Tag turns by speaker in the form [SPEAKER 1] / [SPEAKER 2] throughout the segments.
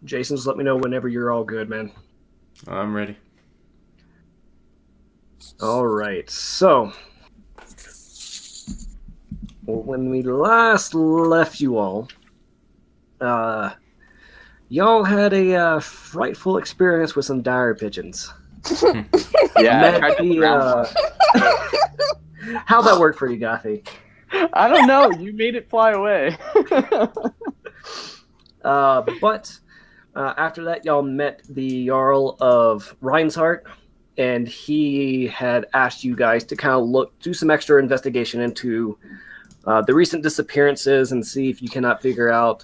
[SPEAKER 1] Jason, just let me know whenever you're all good, man.
[SPEAKER 2] I'm ready.
[SPEAKER 1] All right. So, when we last left you all, y'all had a frightful experience with some dire pigeons.
[SPEAKER 3] Yeah, I tried to drown one.
[SPEAKER 1] How'd that work for you, Gothy?
[SPEAKER 3] I don't know. You made it fly away.
[SPEAKER 1] But after that, y'all met the Jarl of Reinshart, and he had asked you guys to kind of do some extra investigation into the recent disappearances and see if you cannot figure out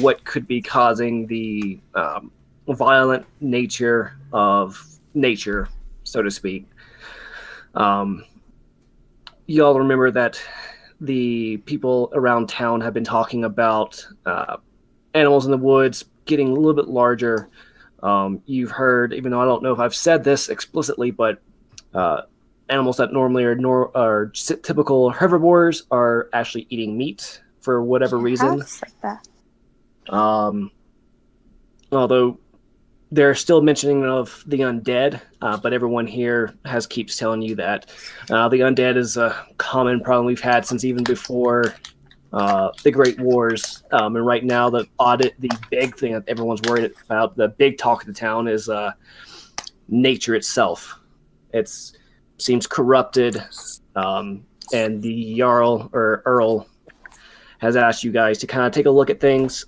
[SPEAKER 1] what could be causing the violent nature of nature, so to speak. You all remember that the people around town have been talking about animals in the woods getting a little bit larger. You've heard, even though I don't know if I've said this explicitly, but animals that normally are typical herbivores are actually eating meat for whatever reason.
[SPEAKER 4] Like that.
[SPEAKER 1] Although they're still mentioning of the undead, but everyone here keeps telling you that the undead is a common problem we've had since even before the Great Wars. And right now, the big thing that everyone's worried about, the big talk of the town, is nature itself. It seems corrupted, and the Jarl or Earl has asked you guys to kind of take a look at things.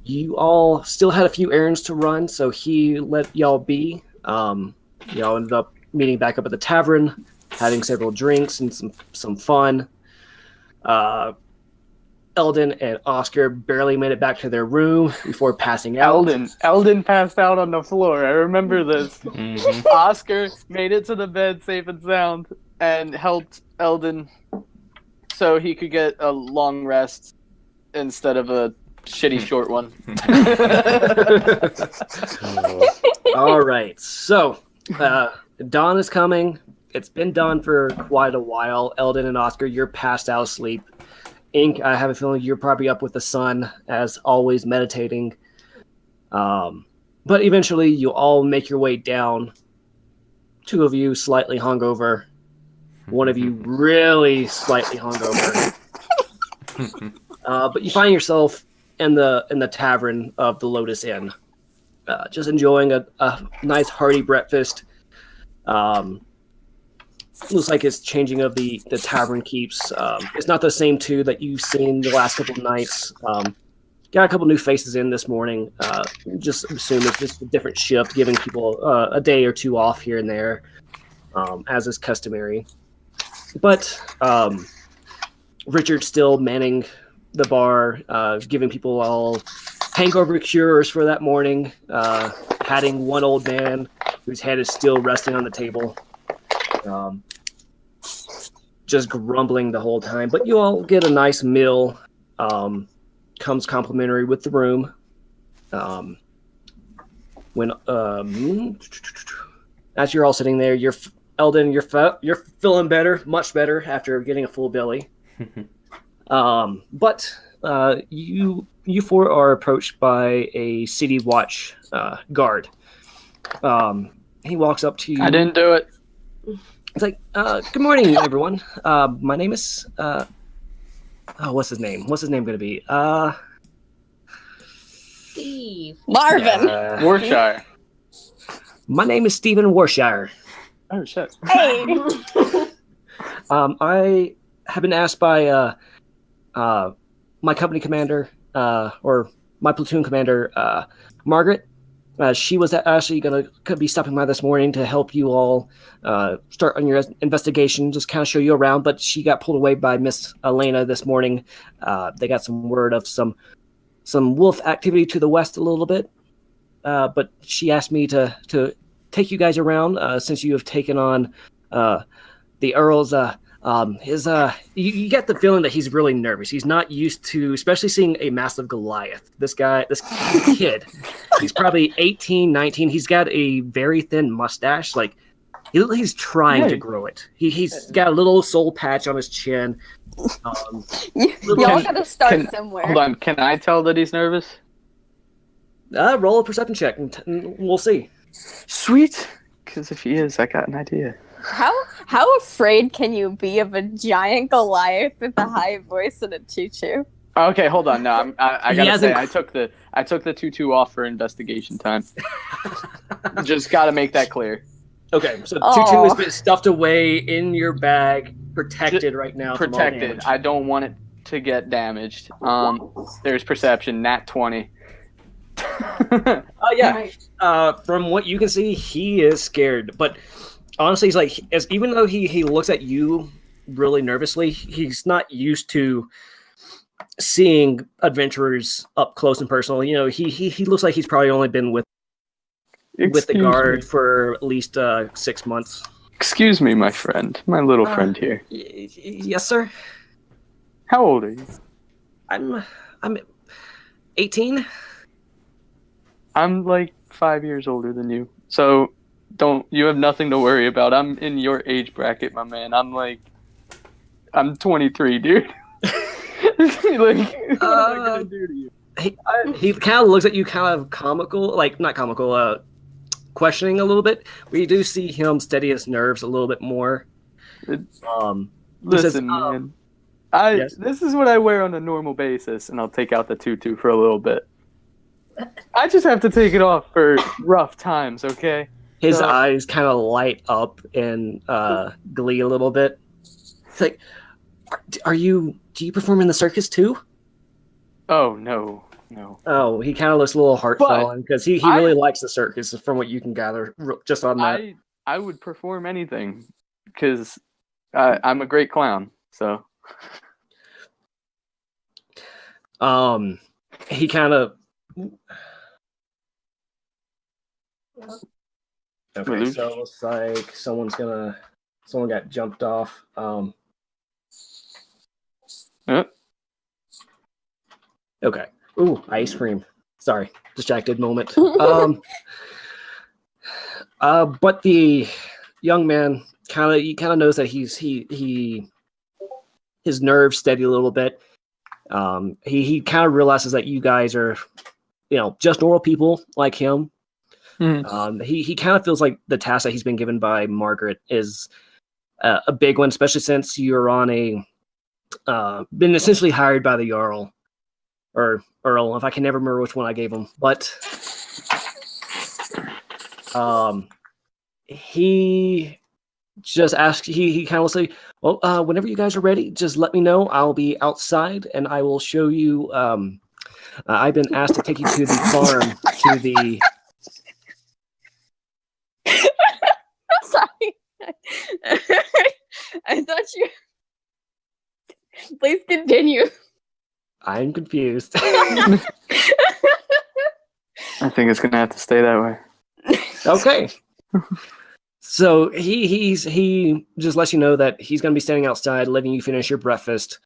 [SPEAKER 1] You all still had a few errands to run, so he let y'all be. Y'all ended up meeting back up at the tavern, having several drinks and some fun. Eldon and Oscar barely made it back to their room before passing out.
[SPEAKER 3] Eldon passed out on the floor. I remember this.
[SPEAKER 2] Mm-hmm.
[SPEAKER 3] Oscar made it to the bed safe and sound and helped Eldon so he could get a long rest instead of a shitty short one.
[SPEAKER 1] All right, so dawn is coming. It's been dawn for quite a while. Eldon and Oscar, you're passed out asleep. Ink, I have a feeling you're probably up with the sun, as always, meditating. But eventually, you all make your way down. Two of you slightly hungover. One of you really slightly hungover. But you find yourself in the tavern of the Lotus Inn, just enjoying a nice hearty breakfast. Looks like it's changing of the tavern keeps. It's not the same two that you've seen the last couple of nights. Got a couple new faces in this morning. Just assume it's just a different shift, giving people a day or two off here and there, as is customary. But Richard's still manning the bar, giving people all hangover cures for that morning, patting one old man whose head is still resting on the table. Just grumbling the whole time, but you all get a nice meal. Comes complimentary with the room. When as you're all sitting there, Eldon, you're feeling better, much better after getting a full belly. But you four are approached by a city watch guard. He walks up to you.
[SPEAKER 3] I didn't do it.
[SPEAKER 1] It's like, good morning, everyone. My name is, what's his name? What's his name going to be?
[SPEAKER 4] Steve. Marvin.
[SPEAKER 3] Warshire.
[SPEAKER 1] My name is Stephen Warshire.
[SPEAKER 3] Oh, shit.
[SPEAKER 4] Hey.
[SPEAKER 1] I have been asked by my company commander, or my platoon commander, Margaret. She was actually could be stopping by this morning to help you all start on your investigation, just kind of show you around. But she got pulled away by Miss Elena this morning. They got some word of some wolf activity to the west a little bit. But she asked me to take you guys around since you have taken on the Earl's. You get the feeling that he's really nervous. He's not used to, especially seeing a massive Goliath. This kid, he's probably 18, 19. He's got a very thin mustache. Like, he's trying to grow it. He's got a little soul patch on his chin.
[SPEAKER 4] Y'all gotta start somewhere.
[SPEAKER 3] Hold on, can I tell that he's nervous?
[SPEAKER 1] Roll a perception check, and we'll see.
[SPEAKER 3] Sweet. Because if he is, I got an idea.
[SPEAKER 4] How afraid can you be of a giant Goliath with a high voice and a tutu?
[SPEAKER 3] Okay, hold on. No, I
[SPEAKER 1] He
[SPEAKER 3] gotta say,
[SPEAKER 1] hasn't-
[SPEAKER 3] I took the tutu off for investigation time. Just gotta make that clear.
[SPEAKER 1] Okay, so
[SPEAKER 4] Aw.
[SPEAKER 1] Tutu has been stuffed away in your bag, protected right now. From all
[SPEAKER 3] Protected.
[SPEAKER 1] damage.
[SPEAKER 3] I don't want it to get damaged. There's perception. Nat 20.
[SPEAKER 1] Yeah. From what you can see, he is scared. But honestly, he's like, even though he looks at you really nervously, he's not used to seeing adventurers up close and personal. You know, he looks like he's probably only been with the guard for at least 6 months.
[SPEAKER 3] Excuse me, my friend. My little friend here.
[SPEAKER 1] Yes, sir.
[SPEAKER 3] How old are you?
[SPEAKER 1] I'm 18.
[SPEAKER 3] I'm like 5 years older than you. So you have nothing to worry about. I'm in your age bracket, my man. I'm 23, dude. Like, what am I gonna do to you?
[SPEAKER 1] He kind of looks at you kind of comical, like not comical, questioning a little bit. We do see him steady his nerves a little bit more.
[SPEAKER 3] Listen,
[SPEAKER 1] says,
[SPEAKER 3] man.
[SPEAKER 1] yes?
[SPEAKER 3] This is what I wear on a normal basis, and I'll take out the tutu for a little bit. I just have to take it off for rough times, okay?
[SPEAKER 1] His eyes kind of light up in glee a little bit. It's like, do you perform in the circus too?
[SPEAKER 3] Oh, no.
[SPEAKER 1] Oh, he kind of looks a little heartfelt because he really likes the circus, from what you can gather just on that.
[SPEAKER 3] I would perform anything because I'm a great clown. So,
[SPEAKER 1] he kind of. Okay, so it looks like someone got jumped off. Okay. Ooh, ice cream. Sorry, distracted moment. But the young man kind of knows that his nerves steady a little bit. He kind of realizes that you guys are, just normal people like him.
[SPEAKER 3] Mm-hmm.
[SPEAKER 1] He kind of feels like the task that he's been given by Margaret is a big one, especially since you're on been essentially hired by the Jarl or Earl, if I can never remember which one I gave him. But he just asks. He kind of will say, "Well, whenever you guys are ready, just let me know. I'll be outside, and I will show you." I've been asked to take you to the farm to the.
[SPEAKER 4] Sorry. I thought you. Please continue.
[SPEAKER 1] I'm confused.
[SPEAKER 3] I think it's gonna have to stay that way.
[SPEAKER 1] Okay. So he just lets you know that he's gonna be standing outside, letting you finish your breakfast.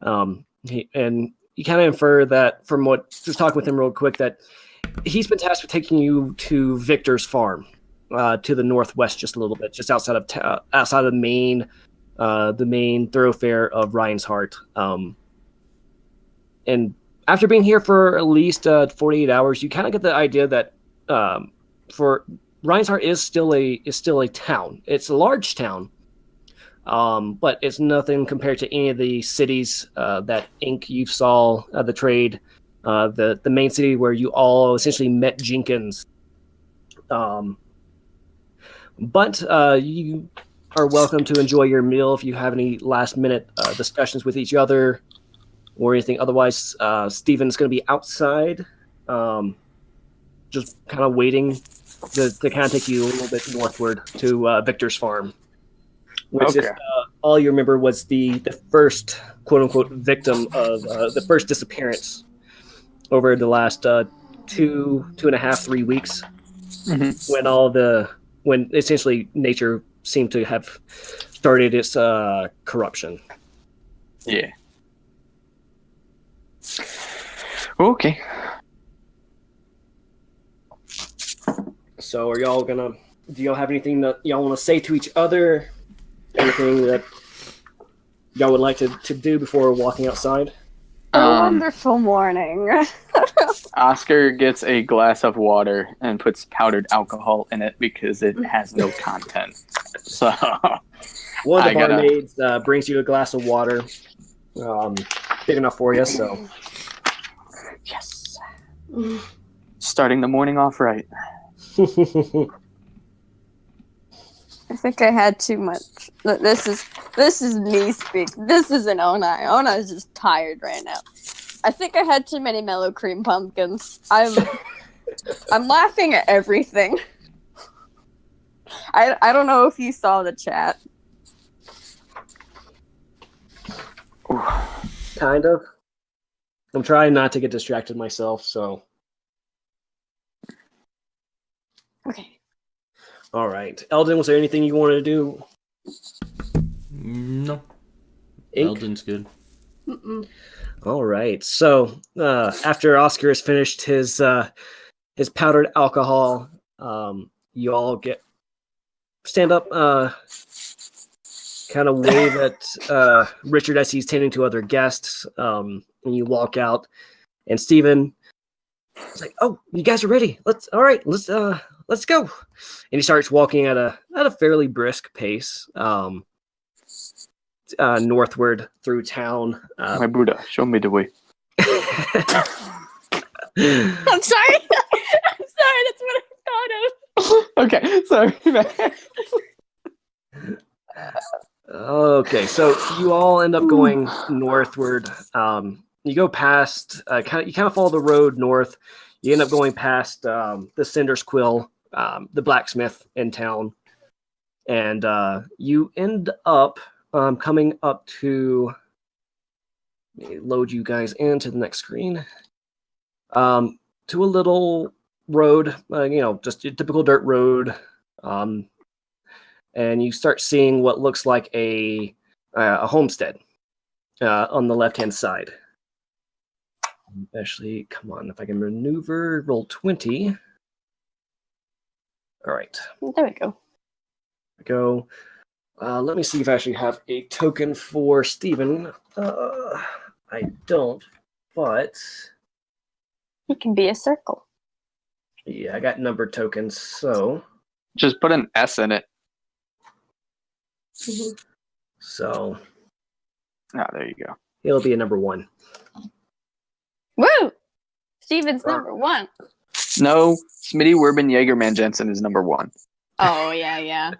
[SPEAKER 1] And you kind of infer that from just talking with him real quick that he's been tasked with taking you to Victor's farm, to the northwest, just a little bit, just outside of the main thoroughfare of Ryan's Heart. And after being here for at least 48 hours, you kind of get the idea that for Ryan's Heart is still a town. It's a large town, but it's nothing compared to any of the cities that you saw the trade, the main city where you all essentially met Jenkins. But you are welcome to enjoy your meal if you have any last minute discussions with each other or anything. Otherwise, Steven's going to be outside, just kind of waiting to kind of take you a little bit northward to Victor's farm, which, if all you remember, was the first quote unquote victim of the first disappearance over the last 2.5, 3 weeks, when essentially nature seemed to have started its corruption.
[SPEAKER 3] Yeah. Okay.
[SPEAKER 1] So, do y'all have anything that y'all want to say to each other? Anything that y'all would like to do before walking outside?
[SPEAKER 4] A wonderful morning.
[SPEAKER 3] Oscar gets a glass of water and puts powdered alcohol in it because it has no content. So
[SPEAKER 1] One of the
[SPEAKER 3] I gotta-
[SPEAKER 1] barmaids brings you a glass of water, big enough for you. So
[SPEAKER 3] yes, starting the morning off right.
[SPEAKER 4] I think I had too much. This is me speaking. This isn't Onai. Onai is just tired right now. I think I had too many mellow cream pumpkins. I'm laughing at everything. I don't know if you saw the chat.
[SPEAKER 1] kind of. I'm trying not to get distracted myself. So
[SPEAKER 4] Okay.
[SPEAKER 1] all right, Eldon, was there anything you wanted to do?
[SPEAKER 2] No.
[SPEAKER 1] Ink?
[SPEAKER 2] Eldon's good.
[SPEAKER 4] Mm-mm.
[SPEAKER 1] All right. So after Oscar has finished his powdered alcohol, you all stand up, kind of wave at Richard as he's tending to other guests, and you walk out. And Steven is like, "Oh, you guys are ready. Let's go." And he starts walking at a fairly brisk pace. Northward through town.
[SPEAKER 3] My Buddha, show me the way.
[SPEAKER 4] I'm sorry. I'm sorry. That's what I thought of.
[SPEAKER 3] Okay, sorry, man.
[SPEAKER 1] Okay, so you all end up going northward. You go past, you kind of follow the road north. You end up going past the Cinder's Quill, the blacksmith in town, and you end up coming up to. Let me load you guys into the next screen. To a little road, just a typical dirt road. And you start seeing what looks like a homestead on the left-hand side. Actually, come on, if I can maneuver, roll 20. All right.
[SPEAKER 4] There we go.
[SPEAKER 1] Go. Let me see if I actually have a token for Steven. I don't, but
[SPEAKER 4] It can be a circle.
[SPEAKER 1] yeah, I got numbered tokens, so
[SPEAKER 3] Just put an S in it.
[SPEAKER 1] so
[SPEAKER 3] There you go.
[SPEAKER 1] it'll be a number 1.
[SPEAKER 4] Woo! Steven's number 1.
[SPEAKER 3] No, Smitty Werben Jaegerman Jensen is number 1.
[SPEAKER 4] Oh yeah.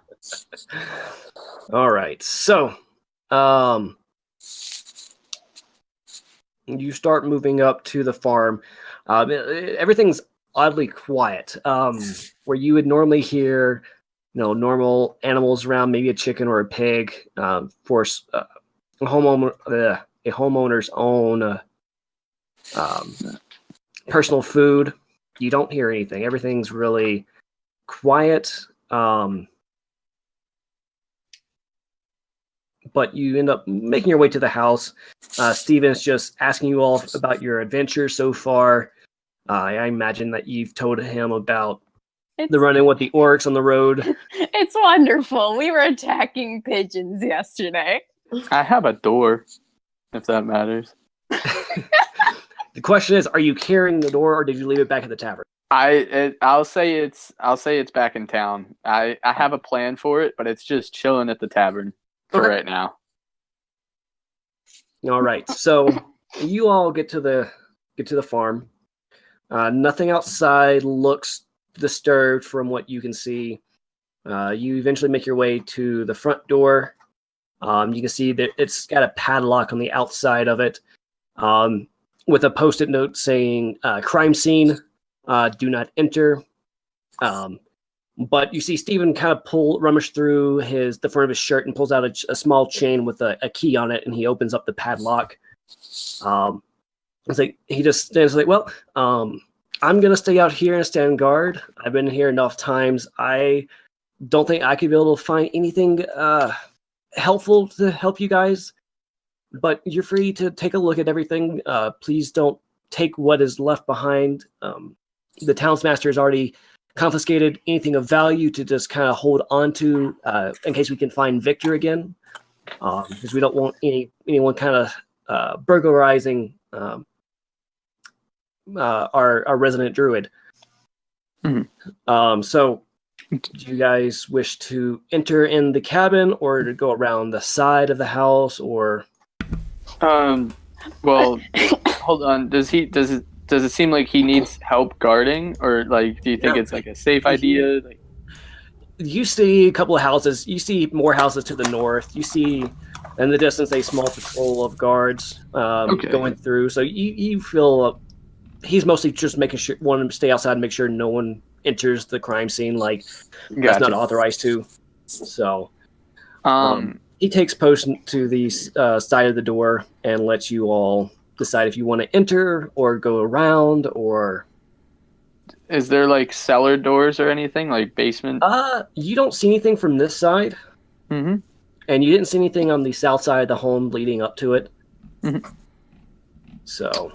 [SPEAKER 1] All right, so you start moving up to the farm. Everything's oddly quiet. Where you would normally hear, normal animals around, maybe a chicken or a pig, for a homeowner's own personal food. You don't hear anything. Everything's really quiet. But you end up making your way to the house. Steven's just asking you all about your adventure so far. I imagine that you've told him about the running with the orcs on the road.
[SPEAKER 4] It's wonderful. We were attacking pigeons yesterday.
[SPEAKER 3] I have a door, if that matters.
[SPEAKER 1] The question is, are you carrying the door or did you leave it back at the tavern?
[SPEAKER 3] I'll say it's back in town. I have a plan for it, but it's just chilling at the tavern for right now.
[SPEAKER 1] All right. So you all get to the farm. Nothing outside looks disturbed from what you can see. You eventually make your way to the front door. You can see that it's got a padlock on the outside of it, with a post-it note saying "crime scene, do not enter." But you see Steven kind of rummage through the front of his shirt and pulls out a small chain with a key on it, and he opens up the padlock. It's like he just stands like, "Well, I'm gonna stay out here and stand guard. I've been here enough times. I don't think I could be able to find anything helpful to help you guys. But you're free to take a look at everything. Please don't take what is left behind. The townsmaster has already confiscated anything of value to just kind of hold on to in case we can find Victor again, because we don't want anyone kind of burglarizing our resident druid.
[SPEAKER 3] Mhm.
[SPEAKER 1] So, do you guys wish to enter in the cabin, or to go around the side of the house, or?
[SPEAKER 3] Well, hold on. Does it seem like he needs help guarding, or like do you think it's like a safe idea? Like,
[SPEAKER 1] you see a couple of houses. You see more houses to the north. You see in the distance a small patrol of guards going through. So you feel he's mostly just making sure, wanting him to stay outside and make sure no one enters the crime scene like that's not authorized to. So he takes post to the side of the door and lets you all decide if you want to enter or go around, or...
[SPEAKER 3] Is there like cellar doors or anything, like basement?
[SPEAKER 1] You don't see anything from this side.
[SPEAKER 3] Mm-hmm.
[SPEAKER 1] And you didn't see anything on the south side of the home leading up to it.
[SPEAKER 3] Mm-hmm.
[SPEAKER 1] So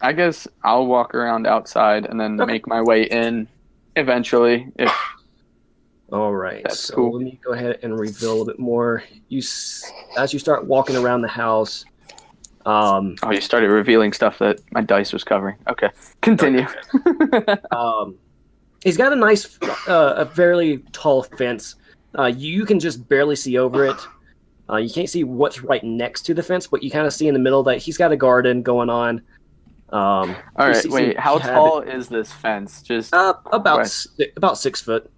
[SPEAKER 3] I guess I'll walk around outside and then make my way in eventually. If
[SPEAKER 1] all right,
[SPEAKER 3] that's
[SPEAKER 1] so
[SPEAKER 3] cool.
[SPEAKER 1] let me go ahead and reveal a little bit more. As you start walking around the house.
[SPEAKER 3] You started revealing stuff that my dice was covering. Okay, continue.
[SPEAKER 1] He's got a nice, a fairly tall fence. You can just barely see over it. You can't see what's right next to the fence, but you kind of see in the middle that he's got a garden going on.
[SPEAKER 3] All right, wait. How tall is this fence? Just
[SPEAKER 1] about 6 foot.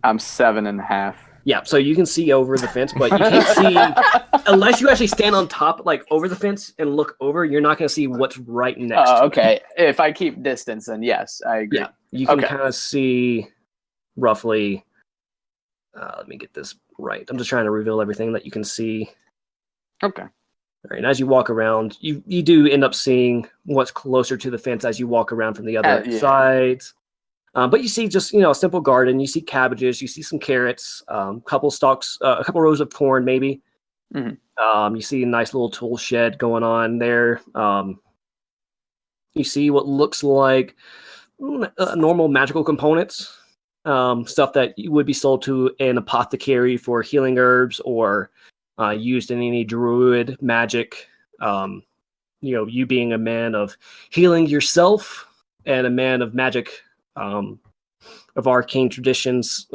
[SPEAKER 3] I'm 7.5.
[SPEAKER 1] Yeah, so you can see over the fence, but you can't see unless you actually stand on top, like over the fence, and look over. You're not going to see what's right next. to
[SPEAKER 3] Okay.
[SPEAKER 1] it.
[SPEAKER 3] If I keep distance, then yes, I agree.
[SPEAKER 1] Yeah, you can kind of see roughly. Let me get this right. I'm just trying to reveal everything that you can see.
[SPEAKER 3] Okay.
[SPEAKER 1] All right, and as you walk around, you do end up seeing what's closer to the fence as you walk around from the other sides. But you see just, a simple garden. You see cabbages. You see some carrots, a couple rows of corn, maybe.
[SPEAKER 3] Mm-hmm.
[SPEAKER 1] You see a nice little tool shed going on there. You see what looks like normal magical components, stuff that would be sold to an apothecary for healing herbs or used in any druid magic. You being a man of healing yourself and a man of magic. Of arcane traditions,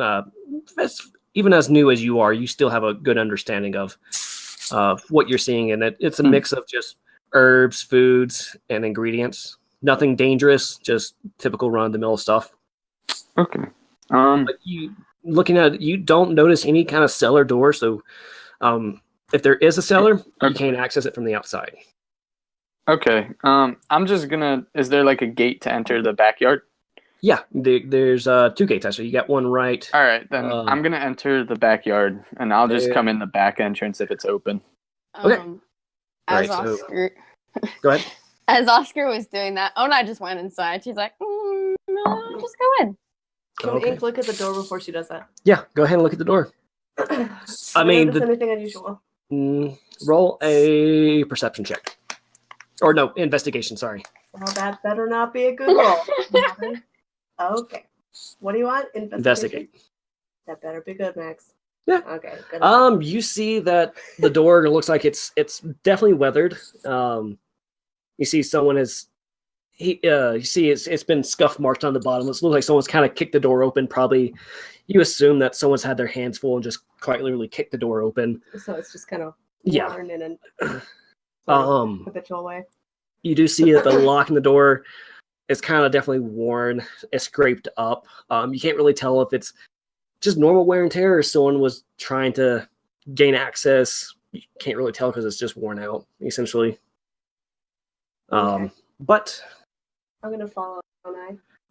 [SPEAKER 1] even as new as you are, you still have a good understanding of what you're seeing in it. It's a mix of just herbs, foods, and ingredients. Nothing dangerous, just typical run-of-the-mill stuff.
[SPEAKER 3] Okay.
[SPEAKER 1] But looking at it, you don't notice any kind of cellar door, so if there is a cellar, you can't access it from the outside.
[SPEAKER 3] Okay. I'm just gonna... Is there like a gate to enter the backyard?
[SPEAKER 1] Yeah, there's 2 gates actually. You got one right.
[SPEAKER 3] All right, then I'm gonna enter the backyard, and I'll just come in the back entrance if it's open.
[SPEAKER 1] Okay.
[SPEAKER 4] As Oscar,
[SPEAKER 1] go ahead.
[SPEAKER 4] As Oscar was doing that, Ona just went inside. She's like, "No, just go in."
[SPEAKER 2] Can Ink look at the door before she does that?
[SPEAKER 1] Yeah, go ahead and look at the door. I mean,
[SPEAKER 2] anything unusual?
[SPEAKER 1] Roll a perception check, or no, investigation. Sorry.
[SPEAKER 2] Well, that better not be a good roll. Okay. What do you want?
[SPEAKER 1] Investigate.
[SPEAKER 2] That better be good, Max.
[SPEAKER 1] Yeah.
[SPEAKER 2] Okay. Good
[SPEAKER 1] you see that the door looks like it's definitely weathered. You see someone you see it's been scuff marked on the bottom. It looks like someone's kind of kicked the door open. Probably, you assume that someone's had their hands full and just quite literally kicked the door open.
[SPEAKER 2] So it's just kind of worn in an habitual way.
[SPEAKER 1] You do see that the lock in the door is kind of definitely worn. It's scraped up. You can't really tell if it's just normal wear and tear or someone was trying to gain access. You can't really tell because it's just worn out, essentially.
[SPEAKER 2] Okay.
[SPEAKER 1] But
[SPEAKER 2] I'm gonna follow.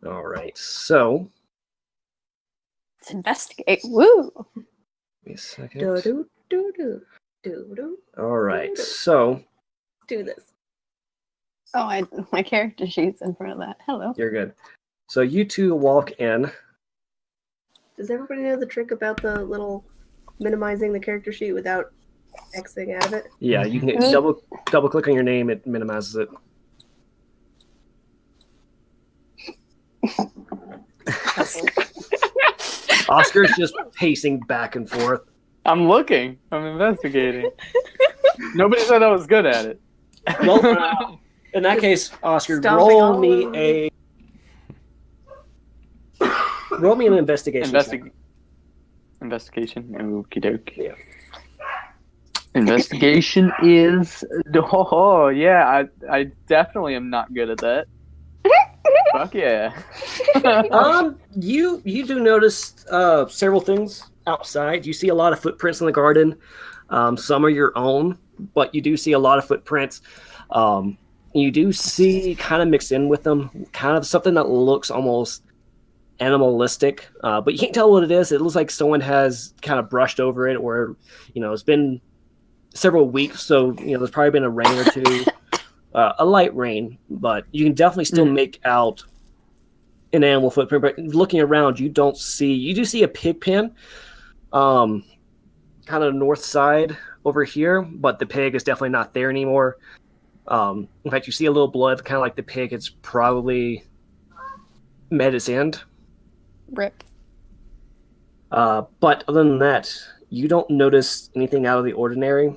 [SPEAKER 1] All right, so
[SPEAKER 4] let's investigate. Woo!
[SPEAKER 1] Give me a second.
[SPEAKER 2] Do.
[SPEAKER 1] All right, so
[SPEAKER 2] do this.
[SPEAKER 4] Oh, my character sheet's in front of that. Hello.
[SPEAKER 1] You're good. So you two walk in.
[SPEAKER 2] Does everybody know the trick about the little minimizing the character sheet without Xing out of it?
[SPEAKER 1] Yeah, you can double click on your name. It minimizes it. Oscar's just pacing back and forth.
[SPEAKER 3] I'm looking. I'm investigating. Nobody said I was good at it.
[SPEAKER 1] Well, In that case, Oscar,
[SPEAKER 2] Stomping all
[SPEAKER 1] roll
[SPEAKER 2] over
[SPEAKER 1] me an investigation. check.
[SPEAKER 3] Investigation. Okie doke.
[SPEAKER 1] Yeah.
[SPEAKER 3] Investigation is. Oh, yeah. I definitely am not good at that. Fuck yeah.
[SPEAKER 1] You do notice several things outside. You see a lot of footprints in the garden. Some are your own, but you do see a lot of footprints. You do see kind of mixed in with them, kind of something that looks almost animalistic, but you can't tell what it is. It looks like someone has kind of brushed over it, or it's been several weeks, so there's probably been a rain or two, a light rain, but you can definitely still make out an animal footprint. But looking around, you do see a pig pen, kind of north side over here, but the pig is definitely not there anymore. In fact, you see a little blood, kind of like the pig. It's probably met its end.
[SPEAKER 4] Rip.
[SPEAKER 1] But other than that, you don't notice anything out of the ordinary.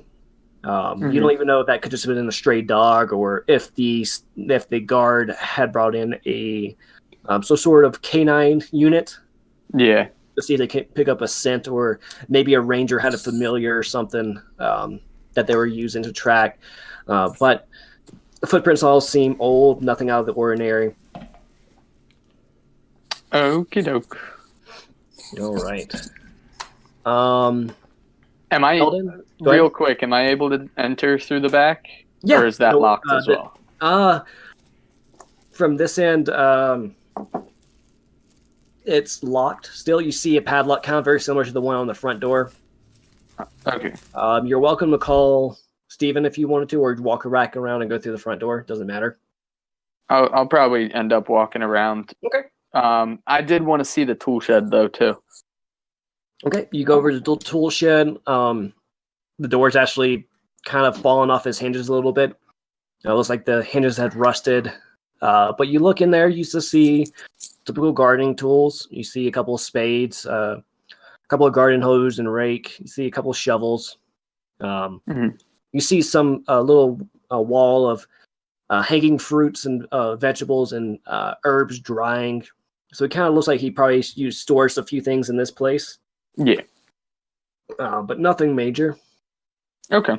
[SPEAKER 1] You don't even know if that could just have been a stray dog, or if the guard had brought in a some sort of canine unit.
[SPEAKER 3] Yeah.
[SPEAKER 1] To see if they can pick up a scent, or maybe a ranger had a familiar or something that they were using to track. But the footprints all seem old, nothing out of the ordinary.
[SPEAKER 3] Okie doke.
[SPEAKER 1] All right.
[SPEAKER 3] Am I
[SPEAKER 1] Eldon?
[SPEAKER 3] real quick? Am I able to enter through the back?
[SPEAKER 1] Yeah.
[SPEAKER 3] Or is that locked as well?
[SPEAKER 1] From this end, it's locked. Still, you see a padlock, kind of very similar to the one on the front door.
[SPEAKER 3] Okay.
[SPEAKER 1] You're welcome to call Steven if you wanted to, or walk back around and go through the front door. Doesn't matter.
[SPEAKER 3] I'll probably end up walking around.
[SPEAKER 1] Okay.
[SPEAKER 3] I did want to see the tool shed though too.
[SPEAKER 1] Okay, you go over to the tool shed. The door's actually kind of fallen off its hinges a little bit. It looks like the hinges had rusted. But you look in there, you just see typical gardening tools. You see a couple of spades, a couple of garden hose and rake. You see a couple of shovels. You see some little wall of hanging fruits and vegetables and herbs drying. So it kind of looks like he probably stores a few things in this place.
[SPEAKER 3] Yeah.
[SPEAKER 1] But nothing major.
[SPEAKER 3] Okay.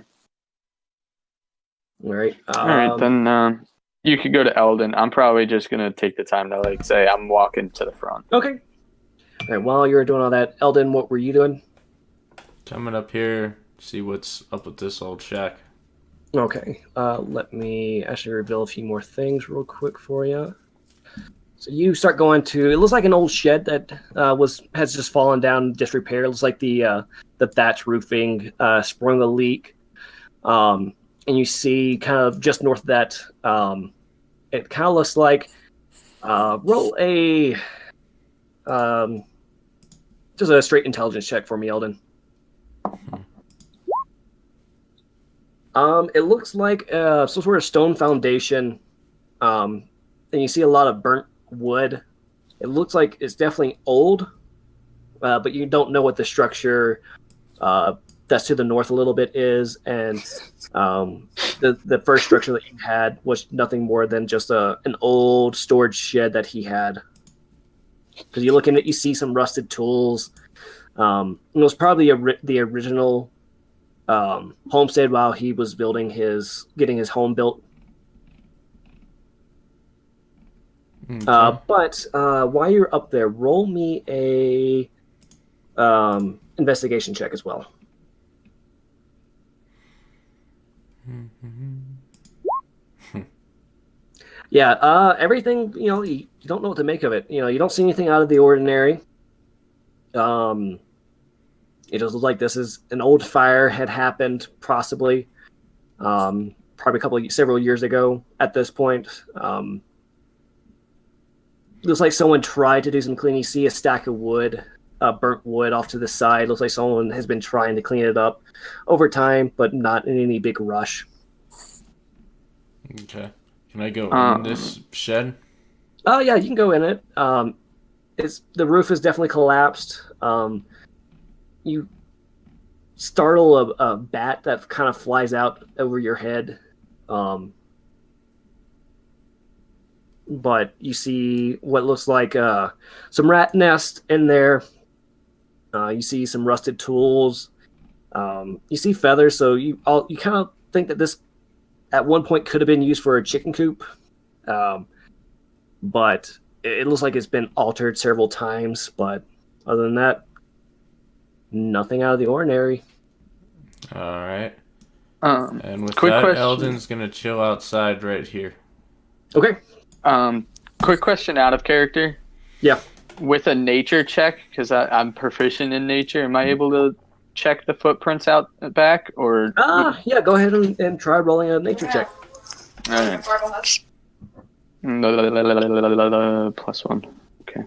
[SPEAKER 1] All right.
[SPEAKER 3] All right, then you could go to Eldon. I'm probably just going to take the time to say I'm walking to the front.
[SPEAKER 1] Okay. All right, while you're doing all that, Eldon, what were you doing?
[SPEAKER 5] Coming up here, see what's up with this old shack.
[SPEAKER 1] Okay. Let me actually reveal a few more things real quick for you. So you start going to. It looks like an old shed that has just fallen down, disrepair. It looks like the thatch roofing sprung a leak, and you see kind of just north of that. It kind of looks like roll a just a straight intelligence check for me, Eldon. It looks like some sort of stone foundation, and you see a lot of burnt wood. It looks like it's definitely old, but you don't know what the structure that's to the north a little bit is, and the first structure that you had was nothing more than just an old storage shed that he had. Because you look in it, you see some rusted tools. It was probably the original homestead while he was getting his home built.
[SPEAKER 5] Okay.
[SPEAKER 1] But while you're up there, roll me a investigation check as well. Yeah, everything, you don't know what to make of it. You don't see anything out of the ordinary. It just looks like this is an old fire had happened, possibly, probably several years ago at this point. Looks like someone tried to do some cleaning. You see a stack of wood, burnt wood off to the side. Looks like someone has been trying to clean it up over time, but not in any big rush.
[SPEAKER 5] Okay. Can I go in this shed?
[SPEAKER 1] Oh yeah, you can go in it. The roof is definitely collapsed. You startle a bat that kind of flies out over your head. but you see what looks like some rat nest in there. You see some rusted tools. You see feathers, so you kind of think that this at one point could have been used for a chicken coop, but it looks like it's been altered several times. But other than that, nothing out of the ordinary.
[SPEAKER 5] All right. And with
[SPEAKER 3] quick
[SPEAKER 5] that,
[SPEAKER 3] question.
[SPEAKER 5] Eldon's gonna chill outside right here.
[SPEAKER 1] Okay.
[SPEAKER 3] Quick question out of character.
[SPEAKER 1] Yeah.
[SPEAKER 3] With a nature check, because I'm proficient in nature, am I able to check the footprints out back, or?
[SPEAKER 1] Yeah. Go ahead and try rolling a nature check.
[SPEAKER 3] All right. +1. Okay.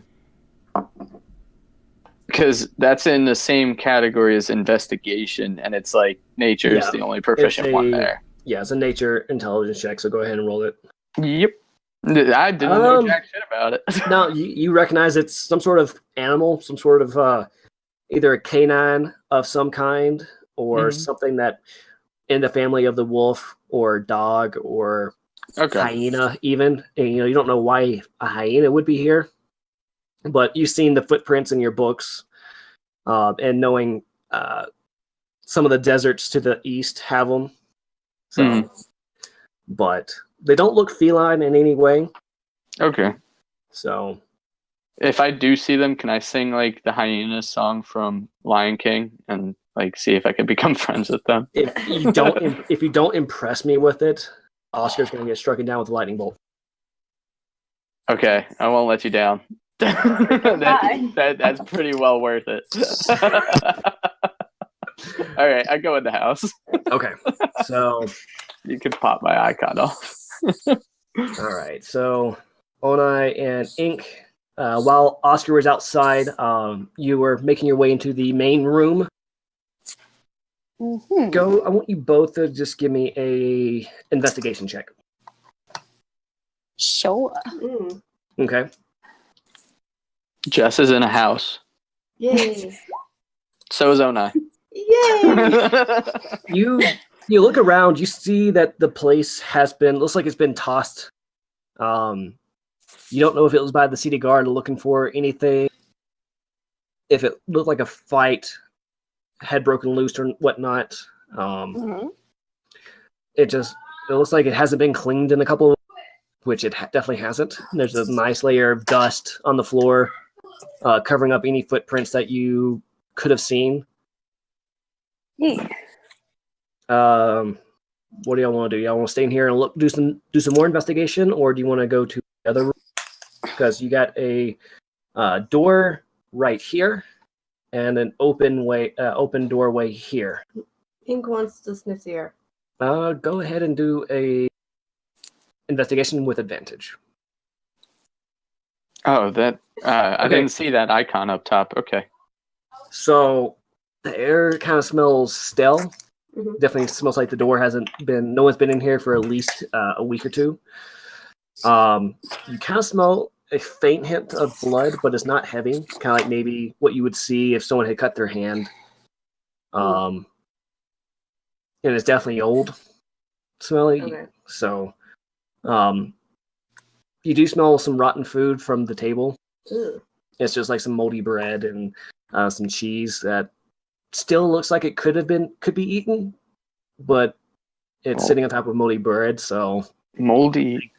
[SPEAKER 3] Because that's in the same category as investigation, and it's like nature is the only proficient one there.
[SPEAKER 1] Yeah, it's a nature intelligence check, so go ahead and roll it.
[SPEAKER 3] Yep. I didn't know jack shit about it.
[SPEAKER 1] Now, you recognize it's some sort of animal, some sort of either a canine of some kind, or something that in the family of the wolf, or dog, or hyena even. And, you don't know why a hyena would be here, but you've seen the footprints in your books, and knowing some of the deserts to the east have them. So, but they don't look feline in any way.
[SPEAKER 3] Okay.
[SPEAKER 1] So,
[SPEAKER 3] if I do see them, can I sing like the hyena song from Lion King and like see if I can become friends with them?
[SPEAKER 1] If you don't impress me with it, Oscar's going to get struck down with a lightning bolt.
[SPEAKER 3] Okay, I won't let you down. That's pretty well worth it. All right, I go in the house.
[SPEAKER 1] Okay, so
[SPEAKER 3] you can pop my icon off.
[SPEAKER 1] All right, so Onai and Ink, while Oscar was outside, you were making your way into the main room.
[SPEAKER 4] Mm-hmm.
[SPEAKER 1] I want you both to just give me a investigation check.
[SPEAKER 4] Sure.
[SPEAKER 1] Okay.
[SPEAKER 3] Jess is in a house.
[SPEAKER 2] Yay.
[SPEAKER 3] So is Onai.
[SPEAKER 2] Yay.
[SPEAKER 1] You look around, you see that the place looks like it's been tossed. You don't know if it was by the city guard looking for anything, if it looked like a fight had broken loose or whatnot. It looks like it hasn't been cleaned in a couple of, which it definitely hasn't. There's a nice layer of dust on the floor, covering up any footprints that you could have seen.
[SPEAKER 4] Yeah.
[SPEAKER 1] What do y'all want to do? Y'all want to stay in here and do some more investigation, or do you want to go to the other room? Because you got a door right here and an open doorway here.
[SPEAKER 2] Ink wants to sniff the air.
[SPEAKER 1] Go ahead and do a investigation with advantage.
[SPEAKER 3] Oh, that I didn't see that icon up top. Okay.
[SPEAKER 1] So the air kind of smells stale. Definitely smells like the door no one's been in here for at least a week or two. You kind of smell a faint hint of blood, but it's not heavy. Kind of like maybe what you would see if someone had cut their hand. And it's definitely old smelly.
[SPEAKER 2] Okay.
[SPEAKER 1] So, you do smell some rotten food from the table.
[SPEAKER 2] Ugh.
[SPEAKER 1] It's just like some moldy bread and some cheese that still looks like it could be eaten, but it's sitting on top of moldy bread. So
[SPEAKER 3] moldy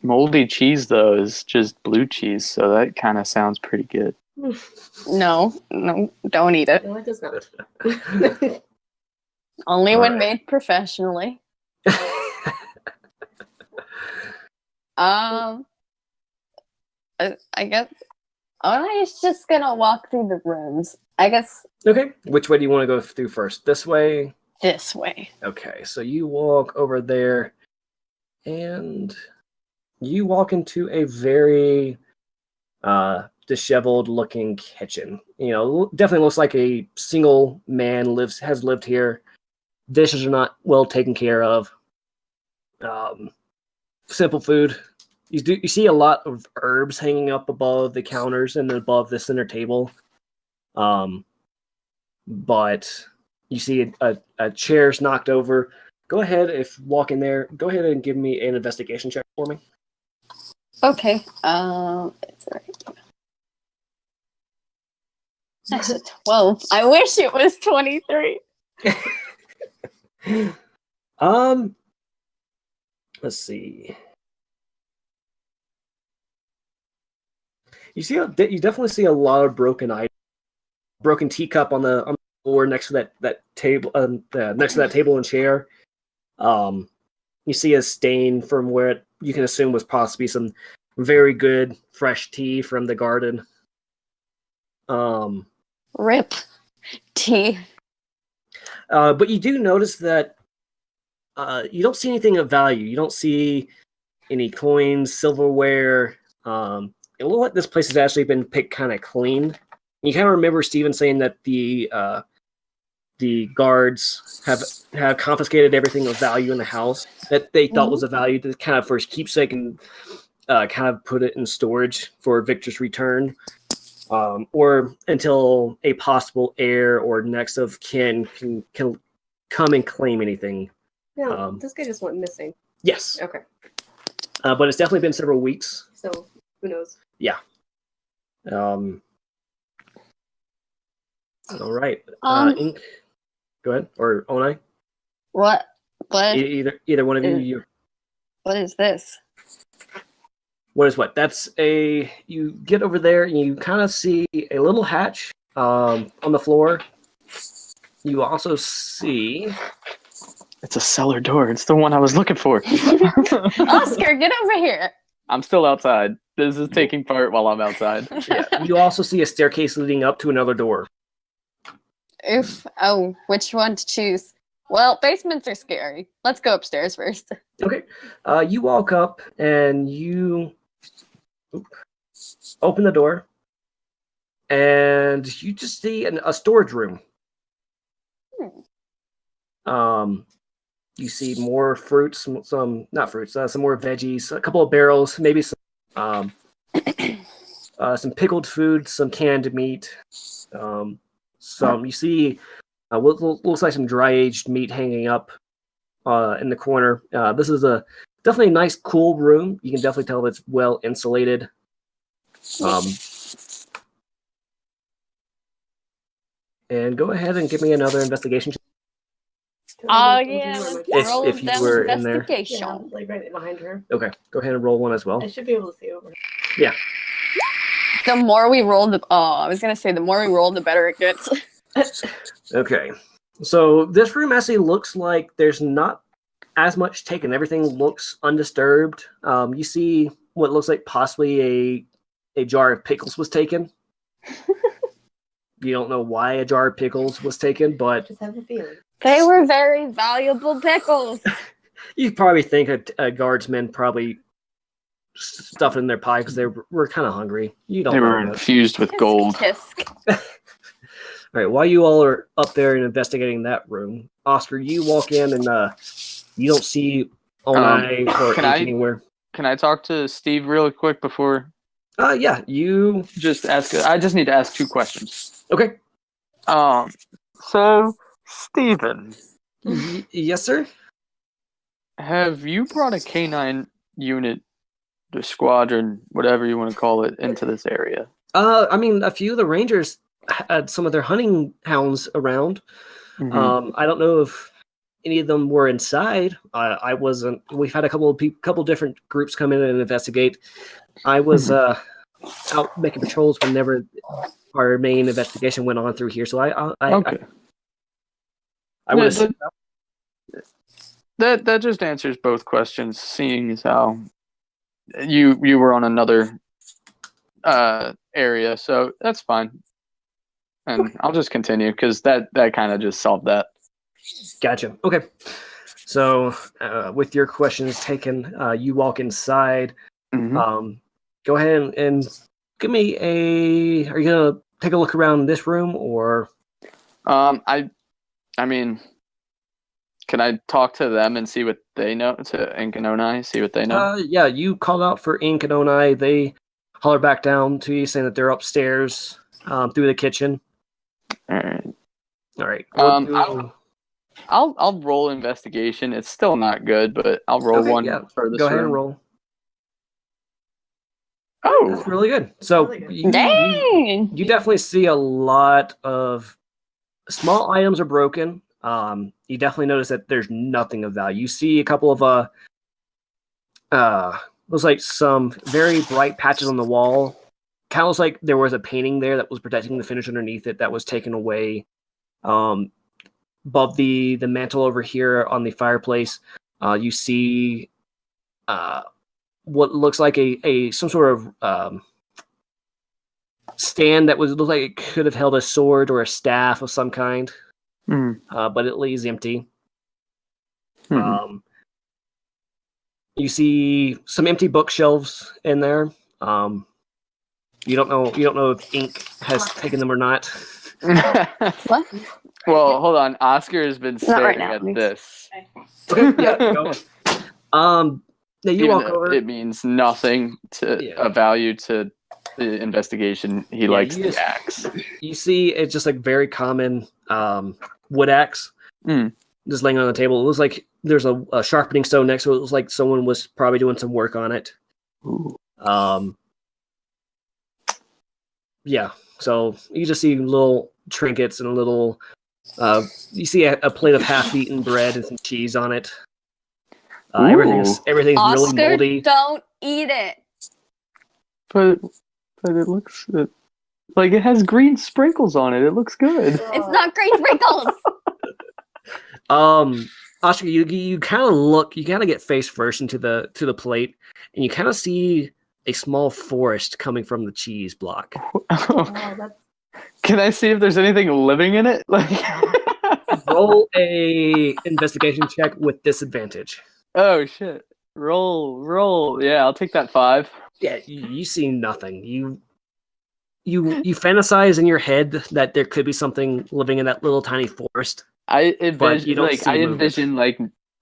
[SPEAKER 3] cheese though is just blue cheese, so that kind of sounds pretty good.
[SPEAKER 4] No, don't eat it.
[SPEAKER 2] No, it does not.
[SPEAKER 4] Only
[SPEAKER 1] All
[SPEAKER 4] when
[SPEAKER 1] right.
[SPEAKER 4] made professionally. I guess Onai's just gonna walk through the rooms. I guess
[SPEAKER 1] Okay. Which way do you want to go through first? This way?
[SPEAKER 4] this way.
[SPEAKER 1] Okay, so you walk over there and you walk into a very disheveled looking kitchen. Definitely looks like a single man has lived here. Dishes are not well taken care of. Simple food. You see a lot of herbs hanging up above the counters and above the center table. But you see a chair's knocked over. Go ahead, if walk in there, go ahead and give me an investigation check for me.
[SPEAKER 4] Okay. It's right. That's a 12. I wish it was 23.
[SPEAKER 1] Let's see. You definitely see a lot of broken items, broken teacup on the floor next to that table, next to that table and chair. You see a stain from where you can assume was possibly some very good fresh tea from the garden.
[SPEAKER 4] Rip. Tea.
[SPEAKER 1] But you do notice that you don't see anything of value. You don't see any coins, silverware. It looks like this place has actually been picked kind of clean. You kind of remember Steven saying that the guards have confiscated everything of value in the house that they thought was of value to kind of first keepsake and kind of put it in storage for Victor's return, or until a possible heir or next of kin can come and claim anything.
[SPEAKER 2] No, this guy just went missing.
[SPEAKER 1] Yes.
[SPEAKER 2] Okay.
[SPEAKER 1] But it's definitely been several weeks.
[SPEAKER 2] So who knows?
[SPEAKER 1] Yeah. All right. Ink. Go ahead. Or Onai.
[SPEAKER 4] What? What?
[SPEAKER 1] Either one of you.
[SPEAKER 4] What is this?
[SPEAKER 1] What is what? That's you get over there and you kind of see a little hatch on the floor. You also see...
[SPEAKER 3] It's a cellar door. It's the one I was looking for.
[SPEAKER 4] Oscar, get over here.
[SPEAKER 3] I'm still outside. This is taking part while I'm outside.
[SPEAKER 1] Yeah. You also see a staircase leading up to another door.
[SPEAKER 4] Oof. Oh, which one to choose? Well, basements are scary. Let's go upstairs first.
[SPEAKER 1] Okay. You walk up and you open the door, and you just see a storage room. You see more fruits, some not fruits, some more veggies, a couple of barrels, maybe some pickled food, some canned meat, some. You see what looks like some dry aged meat hanging up in the corner. This is definitely a nice, cool room. You can definitely tell it's well insulated. And go ahead and give me another investigation check.
[SPEAKER 4] Oh, yeah. Roll
[SPEAKER 1] If you
[SPEAKER 4] them
[SPEAKER 1] were in there.
[SPEAKER 4] investigation.
[SPEAKER 2] Yeah, like right behind her.
[SPEAKER 1] Okay, go ahead and roll one as well.
[SPEAKER 2] I should be able to see over.
[SPEAKER 4] The more we roll, I was gonna say the more we roll, the better it gets.
[SPEAKER 1] Okay, so this room actually looks like there's not as much taken. Everything looks undisturbed. You see what looks like possibly a jar of pickles was taken. You don't know why a jar of pickles was taken, but
[SPEAKER 2] Just have a feeling.
[SPEAKER 4] They were very valuable pickles.
[SPEAKER 1] you probably think a guardsman probably stuffed in their pie because they were kind of hungry. You don't
[SPEAKER 3] They
[SPEAKER 1] know.
[SPEAKER 3] were infused with gold.
[SPEAKER 4] Tisk.
[SPEAKER 1] All right, while you all are up there and investigating that room, Oscar, you walk in and you don't see Onai or
[SPEAKER 3] can
[SPEAKER 1] Ink
[SPEAKER 3] I-
[SPEAKER 1] anywhere.
[SPEAKER 3] Can I talk to Steve really quick before?
[SPEAKER 1] Yeah, you...
[SPEAKER 3] Just ask. I just need to ask 2 questions.
[SPEAKER 1] Okay.
[SPEAKER 3] So Steven,
[SPEAKER 1] Yes, sir?
[SPEAKER 3] have you brought a canine unit, the squadron, whatever you want to call it, into this area?
[SPEAKER 1] I mean, a few of the rangers had some of their hunting hounds around.
[SPEAKER 3] Mhm.
[SPEAKER 1] I don't know if any of them were inside. I wasn't. We've had a couple different groups come in and investigate. I was out making patrols whenever our main investigation went on through here. So
[SPEAKER 3] Okay.
[SPEAKER 1] I would.
[SPEAKER 3] That just answers both questions, seeing as how you were on another area, so that's fine. And I'll just continue because that kind of just solved that.
[SPEAKER 1] Gotcha. Okay. So, with your questions taken, you walk inside.
[SPEAKER 3] Mhm.
[SPEAKER 1] Go ahead and give me a. Are you gonna take a look around this room, or?
[SPEAKER 3] I mean, can I talk to them and see what they know? To Ink and Onai, see what they know.
[SPEAKER 1] Yeah. You called out for Ink and Onai. They holler back down to you, saying that they're upstairs, through the kitchen.
[SPEAKER 3] All right.
[SPEAKER 1] All right.
[SPEAKER 3] I'll roll investigation. It's still not good, but I'll roll
[SPEAKER 1] Okay,
[SPEAKER 3] one
[SPEAKER 1] yeah.
[SPEAKER 3] for this
[SPEAKER 1] Go ahead
[SPEAKER 3] room.
[SPEAKER 1] and roll.
[SPEAKER 3] Oh,
[SPEAKER 1] That's really good. So
[SPEAKER 2] Really good.
[SPEAKER 1] you definitely see a lot of small items are broken. You definitely notice that there's nothing of value. You see a couple of looks like some very bright patches on the wall. Kind of looks like there was a painting there that was protecting the finish underneath it that was taken away. Above the mantle over here on the fireplace, you see what looks like a some sort of stand that looked like it could have held a sword or a staff of some kind, but it lays empty. You see some empty bookshelves in there. You don't know if ink has taken them or not.
[SPEAKER 4] What?
[SPEAKER 3] Well, hold on. Oscar has been
[SPEAKER 4] Not
[SPEAKER 3] staring
[SPEAKER 4] right now.
[SPEAKER 3] at this.
[SPEAKER 1] Yeah, go. Yeah, you
[SPEAKER 3] Even
[SPEAKER 1] walk
[SPEAKER 3] though
[SPEAKER 1] over.
[SPEAKER 3] it means nothing to
[SPEAKER 1] Yeah.
[SPEAKER 3] a value to the investigation. He likes
[SPEAKER 1] you
[SPEAKER 3] the
[SPEAKER 1] just-
[SPEAKER 3] axe.
[SPEAKER 1] You see, it's just like very common wood axe, just laying on the table. It looks like there's a sharpening stone next to it. It looks like someone was probably doing some work on it.
[SPEAKER 3] Ooh.
[SPEAKER 1] Yeah. So you just see little trinkets and a little. You see a plate of half-eaten bread and some cheese on it. Everything's really
[SPEAKER 4] Oscar,
[SPEAKER 1] moldy.
[SPEAKER 4] don't eat it.
[SPEAKER 3] But it looks like it has green sprinkles on it. It looks good.
[SPEAKER 4] It's not green sprinkles.
[SPEAKER 1] Oscar, you kind of look. You kind of get face first into the plate, and you kind of see a small forest coming from the cheese block.
[SPEAKER 2] Oh, that's
[SPEAKER 3] Can I see if there's anything living in it? Like,
[SPEAKER 1] Roll a investigation check with disadvantage.
[SPEAKER 3] oh shit! Roll. Yeah, I'll take that 5.
[SPEAKER 1] Yeah, you see nothing. You fantasize in your head that there could be something living in that little tiny forest.
[SPEAKER 3] I
[SPEAKER 1] But you
[SPEAKER 3] envision
[SPEAKER 1] don't
[SPEAKER 3] like
[SPEAKER 1] see
[SPEAKER 3] I
[SPEAKER 1] movement.
[SPEAKER 3] envision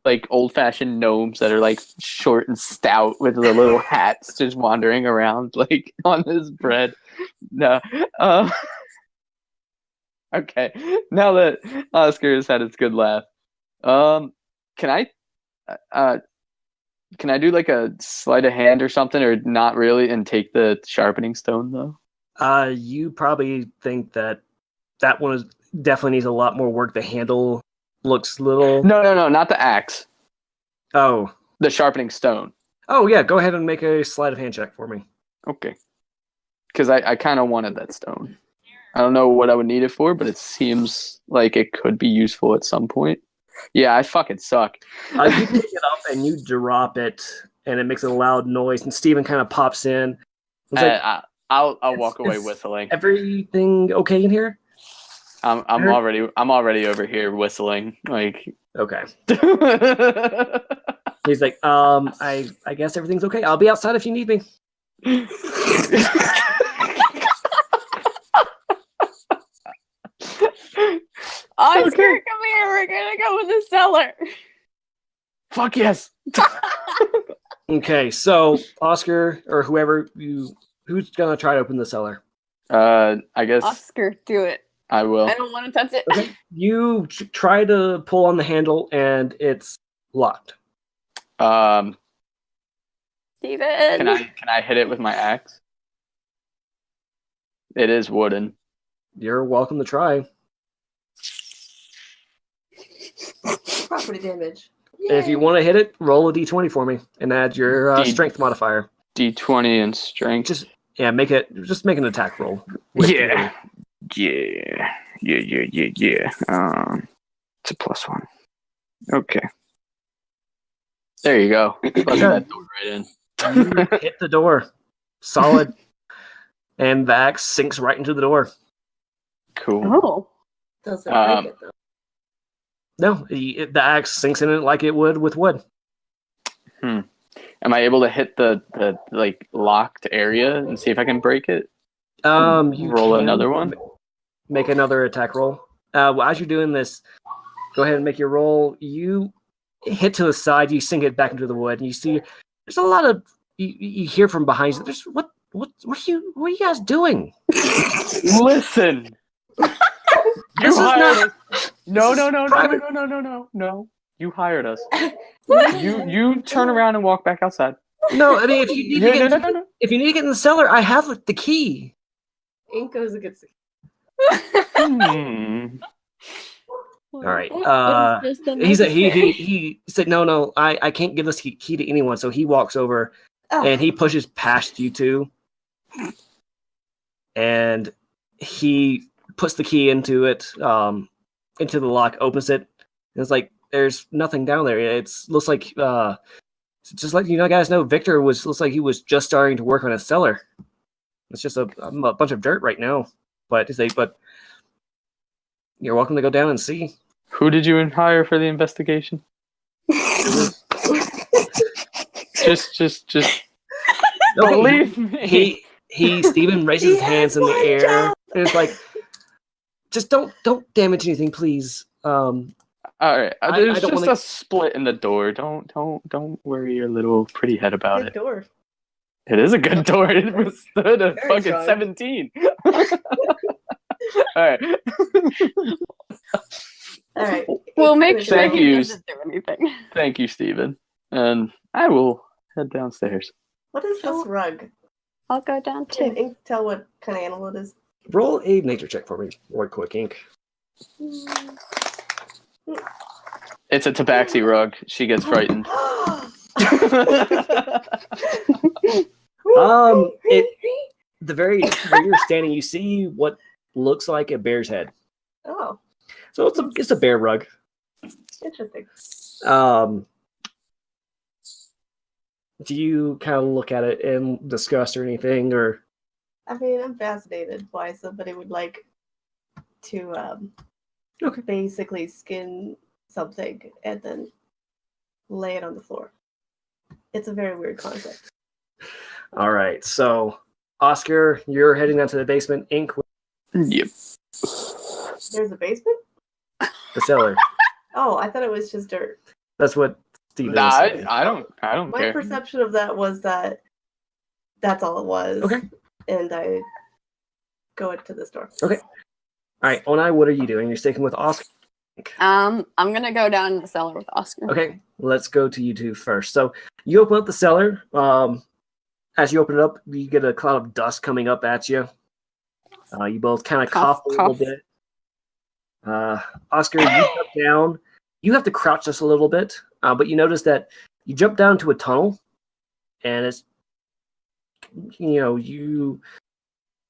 [SPEAKER 3] like old fashioned gnomes that are like short and stout with the little hats just wandering around like on this bread. No. Okay. Now that Oscar has had his good laugh, can I do like a sleight of hand or something, or not really, and take the sharpening stone though?
[SPEAKER 1] You probably think that one is definitely needs a lot more work. The handle looks little.
[SPEAKER 3] No, not the axe.
[SPEAKER 1] Oh.
[SPEAKER 3] The sharpening stone.
[SPEAKER 1] Oh yeah, go ahead and make a sleight of hand check for me.
[SPEAKER 3] Okay. Because I kind of wanted that stone. I don't know what I would need it for, but it seems like it could be useful at some point. Yeah, I fucking suck.
[SPEAKER 1] You pick it up and you drop it, and it makes a loud noise. And Steven kind of pops in. It's like,
[SPEAKER 3] I'll walk away
[SPEAKER 1] is
[SPEAKER 3] whistling.
[SPEAKER 1] everything okay in here?
[SPEAKER 3] I'm already over here whistling. Like,
[SPEAKER 1] Okay. He's like, I guess everything's okay. I'll be outside if you need me.
[SPEAKER 4] Oscar,
[SPEAKER 3] Okay.
[SPEAKER 4] come here. We're gonna go in the cellar.
[SPEAKER 3] Fuck yes.
[SPEAKER 1] Okay, so Oscar or who's gonna try to open the cellar?
[SPEAKER 3] I guess
[SPEAKER 4] Oscar, do it.
[SPEAKER 3] I will.
[SPEAKER 4] I don't want to touch it.
[SPEAKER 1] Okay. You try to pull on the handle and it's locked.
[SPEAKER 3] Can
[SPEAKER 4] Steven.
[SPEAKER 3] I hit it with my axe? It is wooden.
[SPEAKER 1] You're welcome to try.
[SPEAKER 2] property damage.
[SPEAKER 1] If you want to hit it, roll a d20 for me and add your strength modifier.
[SPEAKER 3] D20 and strength.
[SPEAKER 1] Just make an attack roll.
[SPEAKER 3] Yeah. It's a +1. Okay. There you go. Plug that door right in.
[SPEAKER 1] You hit the door, solid, and the axe sinks right into the door.
[SPEAKER 3] Cool.
[SPEAKER 4] Oh.
[SPEAKER 2] Doesn't break it though.
[SPEAKER 1] No, the axe sinks in it like it would with wood.
[SPEAKER 3] Am I able to hit the like locked area and see if I can break it?
[SPEAKER 1] You
[SPEAKER 3] Roll
[SPEAKER 1] can
[SPEAKER 3] another one.
[SPEAKER 1] Make another attack roll. As you're doing this, go ahead and make your roll. You hit to the side. You sink it back into the wood, and you see there's a lot of. You hear from behind you. There's what are you guys doing?
[SPEAKER 3] Listen.
[SPEAKER 1] This is not.
[SPEAKER 3] No.
[SPEAKER 1] private.
[SPEAKER 3] You hired us. You turn around and walk back outside.
[SPEAKER 1] No, I mean, if you need to
[SPEAKER 3] No,
[SPEAKER 1] get
[SPEAKER 3] no.
[SPEAKER 1] if you need to get in the cellar, I have the key.
[SPEAKER 2] Ink goes against the
[SPEAKER 1] All right.
[SPEAKER 4] It's just
[SPEAKER 1] He said
[SPEAKER 4] unnecessary.
[SPEAKER 1] he said no. I can't give this key to anyone. So he walks over
[SPEAKER 2] Oh,
[SPEAKER 1] and he pushes past you two, and he puts the key into it, into the lock, opens it, and it's like there's nothing down there. It's looks like just like guys know, Victor looks like he was just starting to work on his cellar. It's just a bunch of dirt right now, but you're welcome to go down and see.
[SPEAKER 3] Who did you hire for the investigation? Just believe me.
[SPEAKER 1] Steven raises
[SPEAKER 2] He
[SPEAKER 1] his hands
[SPEAKER 2] has
[SPEAKER 1] in the
[SPEAKER 2] one
[SPEAKER 1] air.
[SPEAKER 2] job.
[SPEAKER 1] And it's like, just don't damage anything, please.
[SPEAKER 3] All right, there's
[SPEAKER 1] don't
[SPEAKER 3] just
[SPEAKER 1] wanna-
[SPEAKER 3] a split in the door. Don't worry your little pretty head about
[SPEAKER 2] good
[SPEAKER 3] it.
[SPEAKER 2] door.
[SPEAKER 3] It is a good door. It withstood a
[SPEAKER 2] Very
[SPEAKER 3] fucking
[SPEAKER 2] strong.
[SPEAKER 3] 17. All right.
[SPEAKER 2] All right.
[SPEAKER 4] We'll make
[SPEAKER 2] Ink's
[SPEAKER 4] sure
[SPEAKER 2] gonna
[SPEAKER 3] Thank
[SPEAKER 2] go-
[SPEAKER 4] he
[SPEAKER 3] you.
[SPEAKER 4] doesn't do anything.
[SPEAKER 3] Thank you, Steven. And I will head downstairs.
[SPEAKER 2] What is this rug?
[SPEAKER 4] I'll go down
[SPEAKER 2] Can
[SPEAKER 4] too.
[SPEAKER 2] Ink tell what kind of animal it is?
[SPEAKER 1] Roll a nature check for me, real quick, Ink.
[SPEAKER 3] It's a tabaxi rug. She gets frightened.
[SPEAKER 1] The very where you're standing, you see what looks like a bear's head.
[SPEAKER 2] Oh,
[SPEAKER 1] So it's a bear rug.
[SPEAKER 2] interesting.
[SPEAKER 1] Do you kind of look at it in disgust or anything, or
[SPEAKER 2] I mean, I'm fascinated why somebody would like to
[SPEAKER 1] Okay.
[SPEAKER 2] basically skin something and then lay it on the floor. It's a very weird concept.
[SPEAKER 1] all right? So Oscar, you're heading down to the basement. Ink,
[SPEAKER 3] Yep.
[SPEAKER 2] There's a basement?
[SPEAKER 1] the cellar.
[SPEAKER 2] Oh, I thought it was just dirt.
[SPEAKER 1] That's what Steven
[SPEAKER 3] Nah,
[SPEAKER 1] was saying.
[SPEAKER 3] I don't
[SPEAKER 2] My
[SPEAKER 3] care.
[SPEAKER 2] perception of that was that that's all it was.
[SPEAKER 1] Okay.
[SPEAKER 2] And I go into the store.
[SPEAKER 1] Okay. All right, Onai, what are you doing? You're sticking with Oscar.
[SPEAKER 4] I'm gonna go down in the cellar with Oscar.
[SPEAKER 1] Okay, let's go to you two first. So you open up the cellar. As you open it up, you get a cloud of dust coming up at you. You both kind of cough a little bit. Oscar, you jump down. You have to crouch just a little bit, but you notice that you jump down to a tunnel, and it's you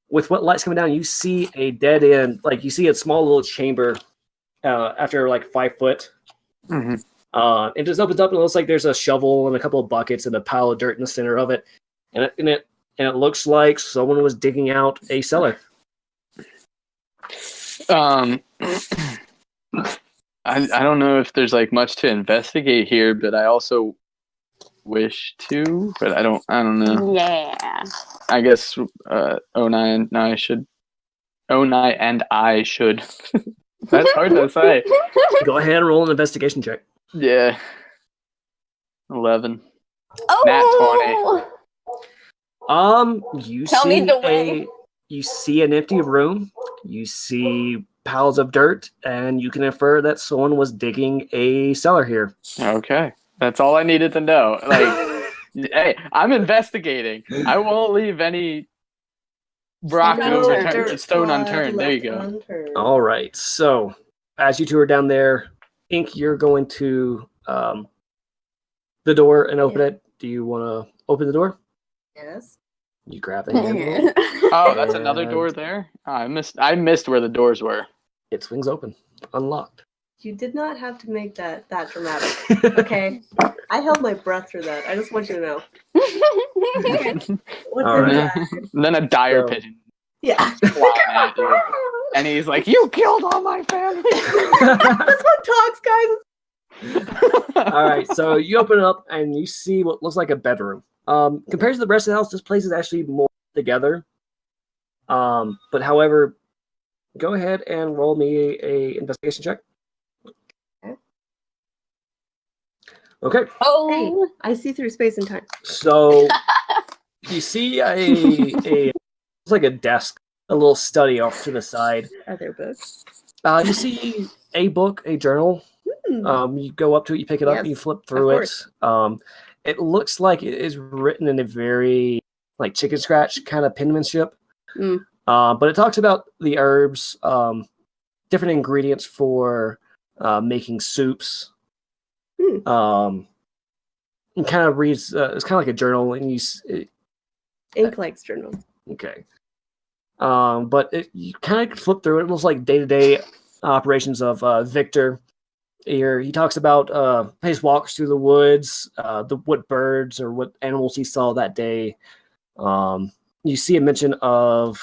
[SPEAKER 1] with what lights coming down, you see a dead end. Like you see a small little chamber after like 5 foot.
[SPEAKER 3] Mhm.
[SPEAKER 1] It just opens up and it looks like there's a shovel and a couple of buckets and a pile of dirt in the center of it, and it looks like someone was digging out a cellar.
[SPEAKER 3] I don't know if there's like much to investigate here, but I also wish to, but I don't know.
[SPEAKER 4] Yeah.
[SPEAKER 3] I guess Onai and I should. That's hard to say.
[SPEAKER 1] Go ahead and roll an investigation check.
[SPEAKER 3] Yeah. 11.
[SPEAKER 4] Oh.
[SPEAKER 1] You
[SPEAKER 4] Tell
[SPEAKER 1] see
[SPEAKER 4] me the way.
[SPEAKER 1] you see an empty room. You see piles of dirt, and you can infer that someone was digging a cellar here.
[SPEAKER 3] Okay. That's all I needed to know. Like, hey, I'm investigating. I won't leave any rock stone unturned. There you go.
[SPEAKER 1] All right. So, as you two are down there, Ink, you're going to the door and open it. Do you want to open the door?
[SPEAKER 2] Yes.
[SPEAKER 1] You grab the handle.
[SPEAKER 3] Oh, that's another door there. Oh, I missed where the doors were.
[SPEAKER 1] It swings open, unlocked.
[SPEAKER 2] You did not have to make that dramatic. Okay. I held my breath through that. I just want you to know. What's
[SPEAKER 1] All
[SPEAKER 2] in
[SPEAKER 1] right.
[SPEAKER 2] that?
[SPEAKER 3] And then a dire
[SPEAKER 1] So-
[SPEAKER 3] pigeon
[SPEAKER 2] Yeah.
[SPEAKER 3] flying at you. And he's like, "You killed all my family."
[SPEAKER 2] This one talks, guys.
[SPEAKER 1] All right, so you open it up and you see what looks like a bedroom. Compared to the rest of the house, this place is actually more together. But however, go ahead and roll me a investigation check. Okay,
[SPEAKER 4] Oh.
[SPEAKER 2] I see through space and time.
[SPEAKER 1] so you see it's like a desk, a little study off to the side.
[SPEAKER 2] Are there books?
[SPEAKER 1] You see a book, a journal. You go up to it, you pick it up,
[SPEAKER 2] Yes,
[SPEAKER 1] you flip
[SPEAKER 2] of
[SPEAKER 1] through it.
[SPEAKER 2] course.
[SPEAKER 1] It looks like it is written in a very like chicken scratch kind of penmanship. But it talks about the herbs, different ingredients for making soups. It kind of reads. It's kind of like a journal, and
[SPEAKER 2] Ink likes journal.
[SPEAKER 1] Okay. But you kind of flip through it. It looks like day-to-day operations of Victor. Here he talks about his walks through the woods, what birds or what animals he saw that day. You see a mention of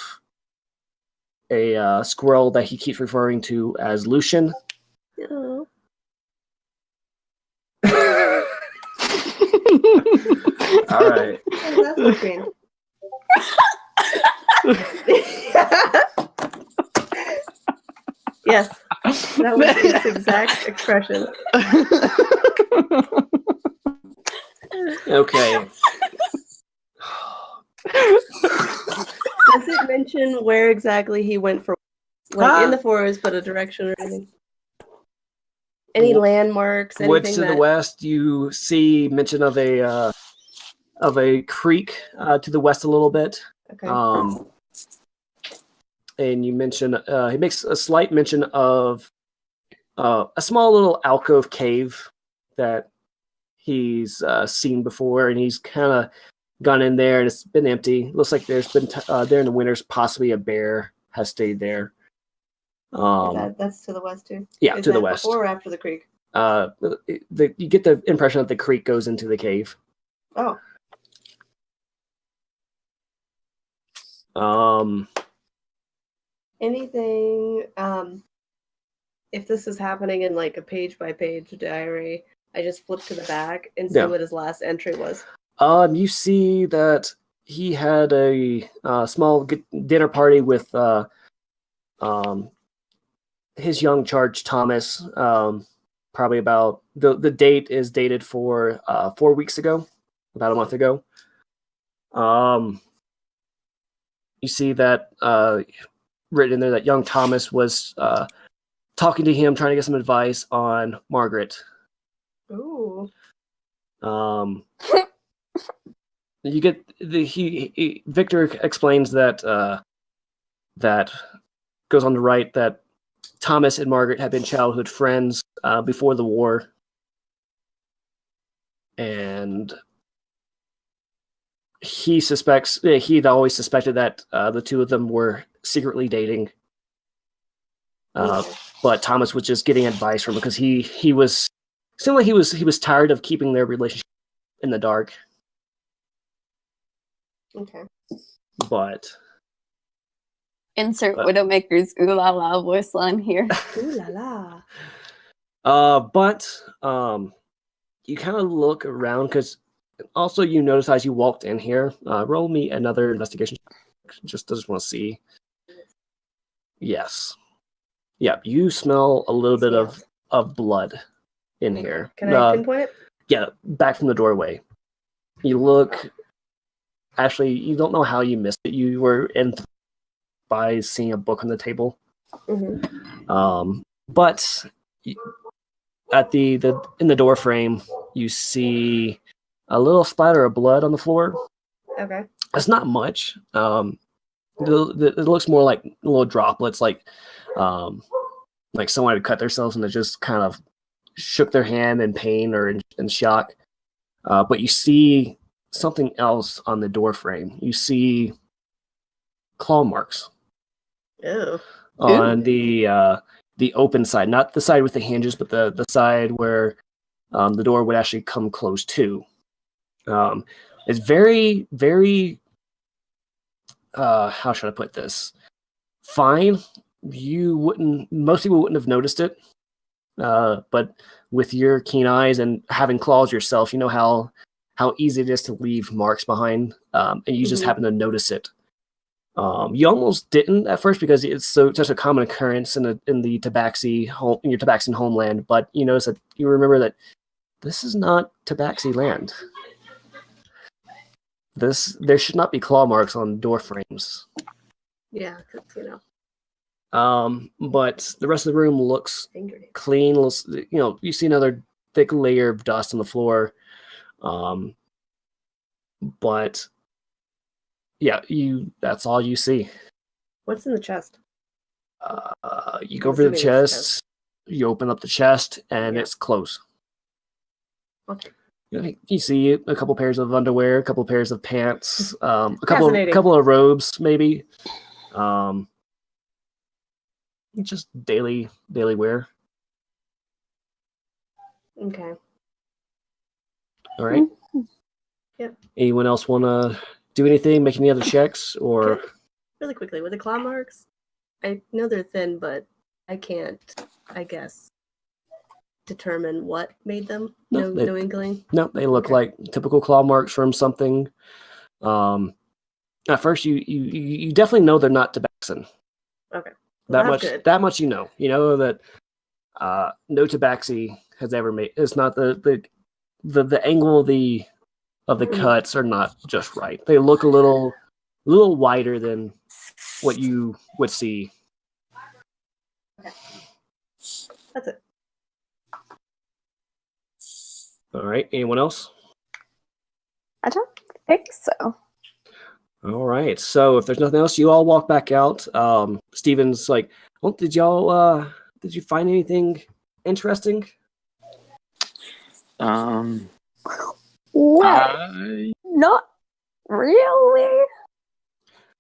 [SPEAKER 1] a squirrel that he keeps referring to as Lucian.
[SPEAKER 2] Oh.
[SPEAKER 1] All right.
[SPEAKER 2] What does that supposed to mean? Yes, that was its exact expression.
[SPEAKER 1] Okay.
[SPEAKER 2] Does it mention where exactly he went for, like in the forest, but a direction or anything? Any landmarks?
[SPEAKER 1] Woods
[SPEAKER 2] Anything
[SPEAKER 1] to the
[SPEAKER 2] that?
[SPEAKER 1] west, you see mention of a creek to the west a little bit.
[SPEAKER 2] Okay.
[SPEAKER 1] And you mention he makes a slight mention of a small little alcove cave that he's seen before, and he's kind of gone in there, and it's been empty. Looks like there's been there in the winters, possibly a bear has stayed there.
[SPEAKER 2] That's to the west too.
[SPEAKER 1] Yeah,
[SPEAKER 2] Is
[SPEAKER 1] to the
[SPEAKER 2] that
[SPEAKER 1] west.
[SPEAKER 2] Before or after the creek?
[SPEAKER 1] You get the impression that the creek goes into the cave.
[SPEAKER 2] Oh. Anything, if this is happening in like a page by page diary, I just flip to the back and see what his last entry was.
[SPEAKER 1] You see that he had a small dinner party with his young charge Thomas. Probably about the date is dated for 4 weeks ago, about a month ago. You see that written in there that young Thomas was talking to him, trying to get some advice on Margaret.
[SPEAKER 2] Ooh.
[SPEAKER 1] You get Victor explains that that goes on to write that Thomas and Margaret had been childhood friends before the war, and he'd always suspected that the two of them were secretly dating. But Thomas was just getting advice from him because he seemed like he was tired of keeping their relationship in the dark.
[SPEAKER 2] Okay.
[SPEAKER 1] But
[SPEAKER 4] Insert Widowmaker's ooh la la voice line here.
[SPEAKER 2] Ooh la la.
[SPEAKER 1] But you kind of look around because also you notice as you walked in here. Roll me another investigation. Just want to see. Yes. Yeah, you smell a little bit of blood in here.
[SPEAKER 2] Can I pinpoint it?
[SPEAKER 1] Yeah, back from the doorway. You look. Actually, you don't know how you missed it. You were in by seeing a book on the table.
[SPEAKER 2] Mm-hmm.
[SPEAKER 1] But at the in the door frame, you see a little splatter of blood on the floor.
[SPEAKER 2] Okay.
[SPEAKER 1] It's not much. It looks more like little droplets, like someone had cut themselves and they just kind of shook their hand in pain or in shock. But you see something else on the door frame. You see claw marks.
[SPEAKER 2] Ew.
[SPEAKER 1] On the open side, not the side with the hinges, but the side where the door would actually come closed to. It's very, very. How should I put this? Fine. Most people wouldn't have noticed it. But with your keen eyes and having claws yourself, you know how easy it is to leave marks behind, and you just happen to notice it. You almost didn't at first because it's such a common occurrence in the Tabaxi in your Tabaxian homeland. But you notice that you remember that this is not Tabaxi land. There should not be claw marks on door frames.
[SPEAKER 2] Yeah, because
[SPEAKER 1] but the rest of the room looks
[SPEAKER 2] fingernails.
[SPEAKER 1] clean. You see another thick layer of dust on the floor. But yeah, that's all you see.
[SPEAKER 2] What's in the chest?
[SPEAKER 1] You go
[SPEAKER 2] I'm
[SPEAKER 1] over the
[SPEAKER 2] assuming it's
[SPEAKER 1] chest, you open up the chest, and
[SPEAKER 2] Yeah.
[SPEAKER 1] it's closed.
[SPEAKER 2] Okay.
[SPEAKER 1] You see a couple pairs of underwear, a couple pairs of pants, a
[SPEAKER 2] Fascinating.
[SPEAKER 1] couple of robes, maybe. Just daily wear.
[SPEAKER 2] Okay.
[SPEAKER 1] All right.
[SPEAKER 2] Yep.
[SPEAKER 1] Anyone else want to do anything? Make any other checks? Or
[SPEAKER 2] Really quickly, with the claw marks, I know they're thin, but I can't, I guess, determine what made them. No inkling.
[SPEAKER 1] No, they look
[SPEAKER 2] Okay.
[SPEAKER 1] like typical claw marks from something. At first, you definitely know they're not Tabaxan.
[SPEAKER 2] Okay.
[SPEAKER 1] That
[SPEAKER 2] Well,
[SPEAKER 1] much.
[SPEAKER 2] that's good.
[SPEAKER 1] That much you know. You know that no Tabaxi has ever made. It's not the angle of the cuts are not just right. They look a little wider than what you would see.
[SPEAKER 2] Okay. That's it.
[SPEAKER 1] All right. Anyone else?
[SPEAKER 4] I don't think so.
[SPEAKER 1] All right. So if there's nothing else, you all walk back out. Steven's like, well, did you find anything interesting?
[SPEAKER 4] Well,
[SPEAKER 3] I,
[SPEAKER 4] not really.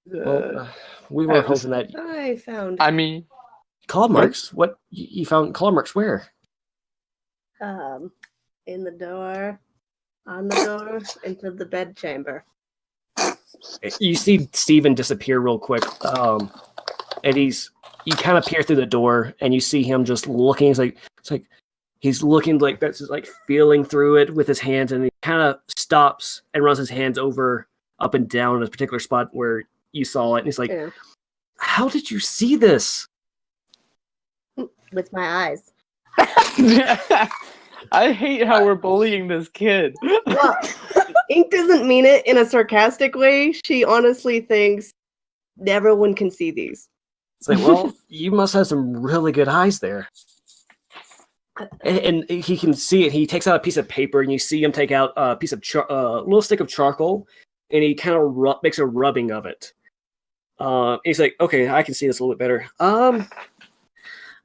[SPEAKER 1] Well, we were hoping that
[SPEAKER 2] I found
[SPEAKER 3] I mean,
[SPEAKER 1] claw marks. What you found claw marks where?
[SPEAKER 2] in the door, on the door, into the bed chamber.
[SPEAKER 1] You see Steven disappear real quick. And you kind of peer through the door and you see him just looking. It's like he's looking like that's just like feeling through it with his hands, and he kind of stops and runs his hands up and down in a particular spot where you saw it. And he's like,
[SPEAKER 2] Yeah.
[SPEAKER 1] "How did you see this?"
[SPEAKER 2] With my eyes.
[SPEAKER 3] I hate how we're bullying this kid.
[SPEAKER 2] Well, Ink doesn't mean it in a sarcastic way. She honestly thinks everyone can see these.
[SPEAKER 1] It's like, well, you must have some really good eyes there. And he can see it. He takes out a piece of paper, and you see him take out a piece of little stick of charcoal, and he kind of makes a rubbing of it. He's like, okay, I can see this a little bit better.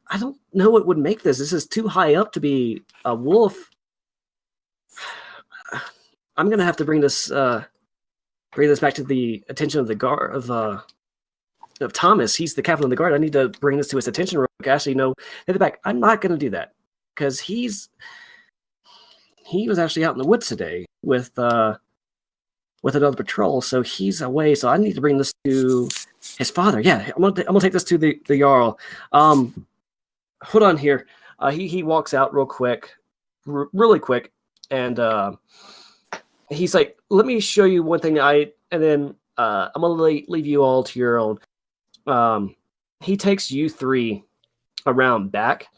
[SPEAKER 1] I don't know what would make this. This is too high up to be a wolf. I'm gonna have to bring this back to the attention of the guard of Thomas. He's the captain of the guard. I need to bring this to his attention real quick. Actually, no, in the back. I'm not gonna do that because he was actually out in the woods today with another patrol, so he's away. So I need to bring this to his father. Yeah, I'm gonna take this to the Jarl. Hold on here. He walks out real quick, really quick, and he's like, "Let me show you one thing." And then I'm gonna leave you all to your own. He takes you three around back,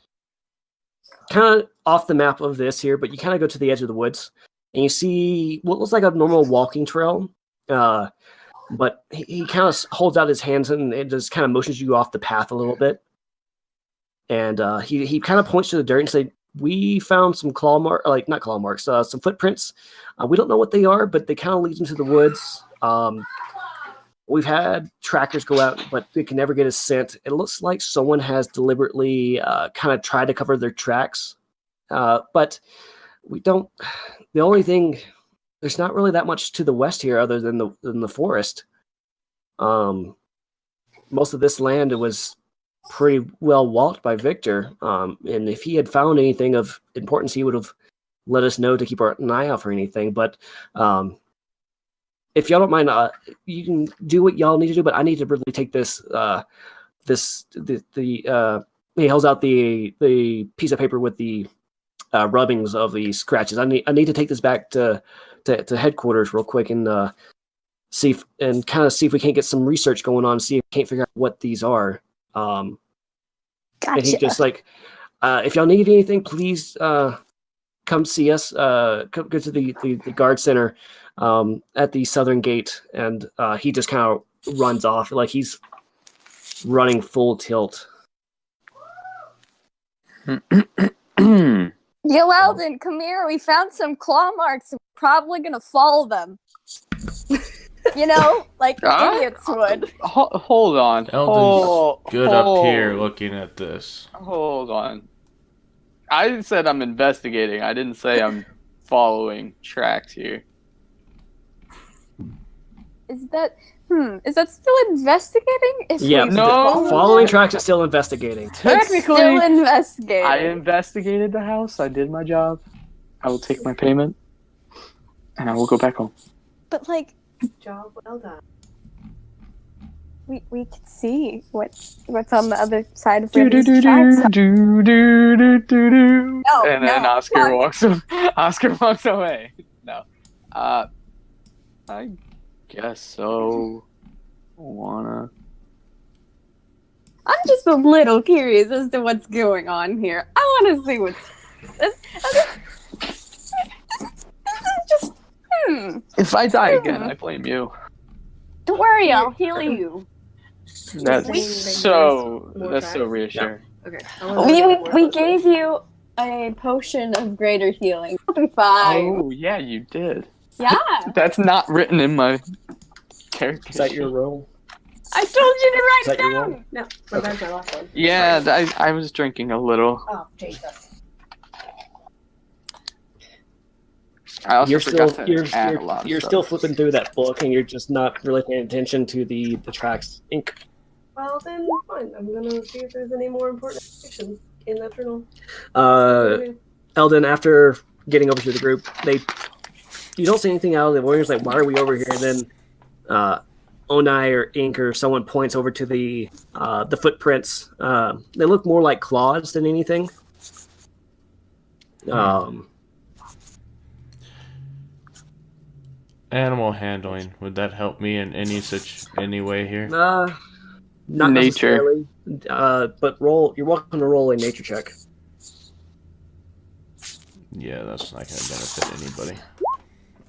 [SPEAKER 1] kind of off the map of this here, but you kind of go to the edge of the woods, and you see what looks like a normal walking trail. But he kind of holds out his hands and it just kind of motions you off the path a little bit. And he kind of points to the dirt and say, "We found some not claw marks, some footprints. We don't know what they are, but they kind of lead into the woods. We've had trackers go out, but they can never get a scent. It looks like someone has deliberately kind of tried to cover their tracks, but we don't. The only thing, there's not really that much to the west here other than the forest. Most of this land was pretty well walked by Victor, and if he had found anything of importance, he would have let us know to keep an eye out for anything. But if y'all don't mind, you can do what y'all need to do. But I need to really take this. He holds out the piece of paper with the rubbings of the scratches. I need to take this back to headquarters real quick and see if we can't get some research going on. See if we can't figure out what these are.
[SPEAKER 4] Gotcha.
[SPEAKER 1] And he just like, if y'all need anything, please come see us. Go to the guard center at the southern gate. And he just kind of runs off like he's running full tilt.
[SPEAKER 4] Yo, Eldon, come here. We found some claw marks. We're probably gonna follow them. You know, like idiots would.
[SPEAKER 3] Hold on.
[SPEAKER 5] Eldon's good up here looking at this.
[SPEAKER 3] Hold on. I said I'm investigating. I didn't say I'm following tracks here.
[SPEAKER 4] Is that still investigating? If
[SPEAKER 1] Yeah,
[SPEAKER 4] we
[SPEAKER 3] No.
[SPEAKER 4] follow
[SPEAKER 1] following
[SPEAKER 4] them?
[SPEAKER 1] tracks is still investigating.
[SPEAKER 4] It's
[SPEAKER 3] Technically,
[SPEAKER 4] still investigating.
[SPEAKER 3] I investigated the house. I did my job. I will take my payment, and I will go back home.
[SPEAKER 4] But like,
[SPEAKER 2] Job well done.
[SPEAKER 4] we can see what's on the other side of where these tracks are. No,
[SPEAKER 3] And then
[SPEAKER 4] no,
[SPEAKER 3] Oscar
[SPEAKER 4] no.
[SPEAKER 3] Oscar walks away. No. I guess so. I'm
[SPEAKER 4] just a little curious as to what's going on here. I want to see what's. This is just.
[SPEAKER 3] If I die again, I blame you.
[SPEAKER 4] Don't worry, I'll heal you.
[SPEAKER 3] That's
[SPEAKER 2] We-
[SPEAKER 3] so
[SPEAKER 2] More
[SPEAKER 3] that's so
[SPEAKER 2] tracks?
[SPEAKER 3] reassuring.
[SPEAKER 2] Okay. I wanna look at
[SPEAKER 4] We
[SPEAKER 2] more
[SPEAKER 4] gave you a potion of greater healing. You'll be fine.
[SPEAKER 3] Oh yeah, you did.
[SPEAKER 4] Yeah,
[SPEAKER 3] That's not written in my character.
[SPEAKER 1] Is that your role?
[SPEAKER 4] I told you to write
[SPEAKER 1] Is that
[SPEAKER 4] it
[SPEAKER 1] your
[SPEAKER 4] down.
[SPEAKER 1] role?
[SPEAKER 2] No, that's my last one.
[SPEAKER 3] Yeah, I was drinking a little.
[SPEAKER 2] Oh, Jesus.
[SPEAKER 3] I also
[SPEAKER 1] You're
[SPEAKER 3] forgot
[SPEAKER 1] still
[SPEAKER 3] to add a lot of
[SPEAKER 1] you're
[SPEAKER 3] stuff.
[SPEAKER 1] still flipping through that book, and you're just not really paying attention to the tracks ink.
[SPEAKER 2] Well, then, fine. I'm gonna see if there's any more important information in that journal.
[SPEAKER 1] Eldon, after getting over to the group, you don't see anything out of the warriors. Like, why are we over here? And then Onai or Ink or someone points over to the footprints. They look more like claws than anything.
[SPEAKER 5] Animal handling, would that help me in any way here?
[SPEAKER 1] Not
[SPEAKER 3] Nature.
[SPEAKER 1] necessarily. But you're welcome to roll a nature check.
[SPEAKER 5] Yeah, that's not going to benefit anybody.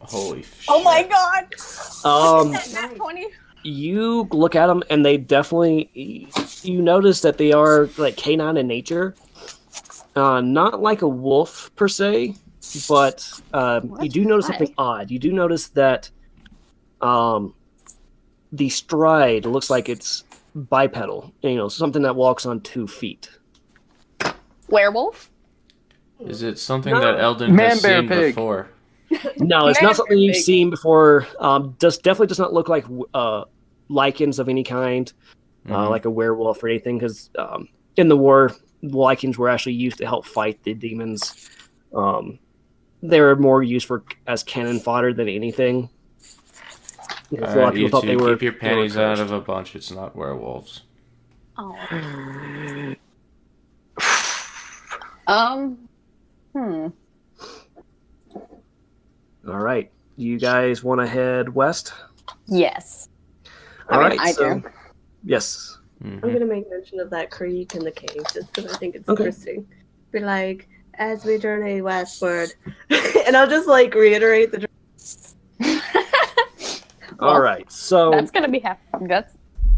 [SPEAKER 5] Holy shit.
[SPEAKER 4] Oh my god!
[SPEAKER 1] Um,
[SPEAKER 4] 20.
[SPEAKER 1] You look at them, and they definitely. You notice that they are like canine in nature. Not like a wolf per se, but you do notice something odd. You do notice that the stride looks like it's bipedal. Something that walks on 2 feet.
[SPEAKER 4] Werewolf?
[SPEAKER 5] Is it something
[SPEAKER 1] No.
[SPEAKER 5] that Eldon
[SPEAKER 3] Man,
[SPEAKER 5] has
[SPEAKER 3] bear,
[SPEAKER 5] seen
[SPEAKER 3] pig.
[SPEAKER 5] before?
[SPEAKER 1] No, it's
[SPEAKER 4] Man,
[SPEAKER 1] not something you've
[SPEAKER 4] big.
[SPEAKER 1] seen before. Definitely does not look like lichens of any kind,
[SPEAKER 5] Mhm.
[SPEAKER 1] like a werewolf or anything. Because in the war, lichens were actually used to help fight the demons. They were more used as cannon fodder than anything. A lot of
[SPEAKER 5] Alright,
[SPEAKER 1] people
[SPEAKER 5] you
[SPEAKER 1] thought
[SPEAKER 5] two,
[SPEAKER 1] they were
[SPEAKER 5] keep your panties out
[SPEAKER 1] cursed.
[SPEAKER 5] of a bunch. It's not werewolves.
[SPEAKER 4] Oh.
[SPEAKER 1] All right, you guys want to head west?
[SPEAKER 4] Yes.
[SPEAKER 1] All right,
[SPEAKER 4] I
[SPEAKER 1] so
[SPEAKER 4] do.
[SPEAKER 1] yes.
[SPEAKER 5] Mhm.
[SPEAKER 2] I'm gonna make mention of that creek and the cave just because I think it's
[SPEAKER 1] Okay.
[SPEAKER 2] interesting. Be like, as we journey westward, and I'll just like reiterate the.
[SPEAKER 1] All right, so
[SPEAKER 4] That's gonna be that's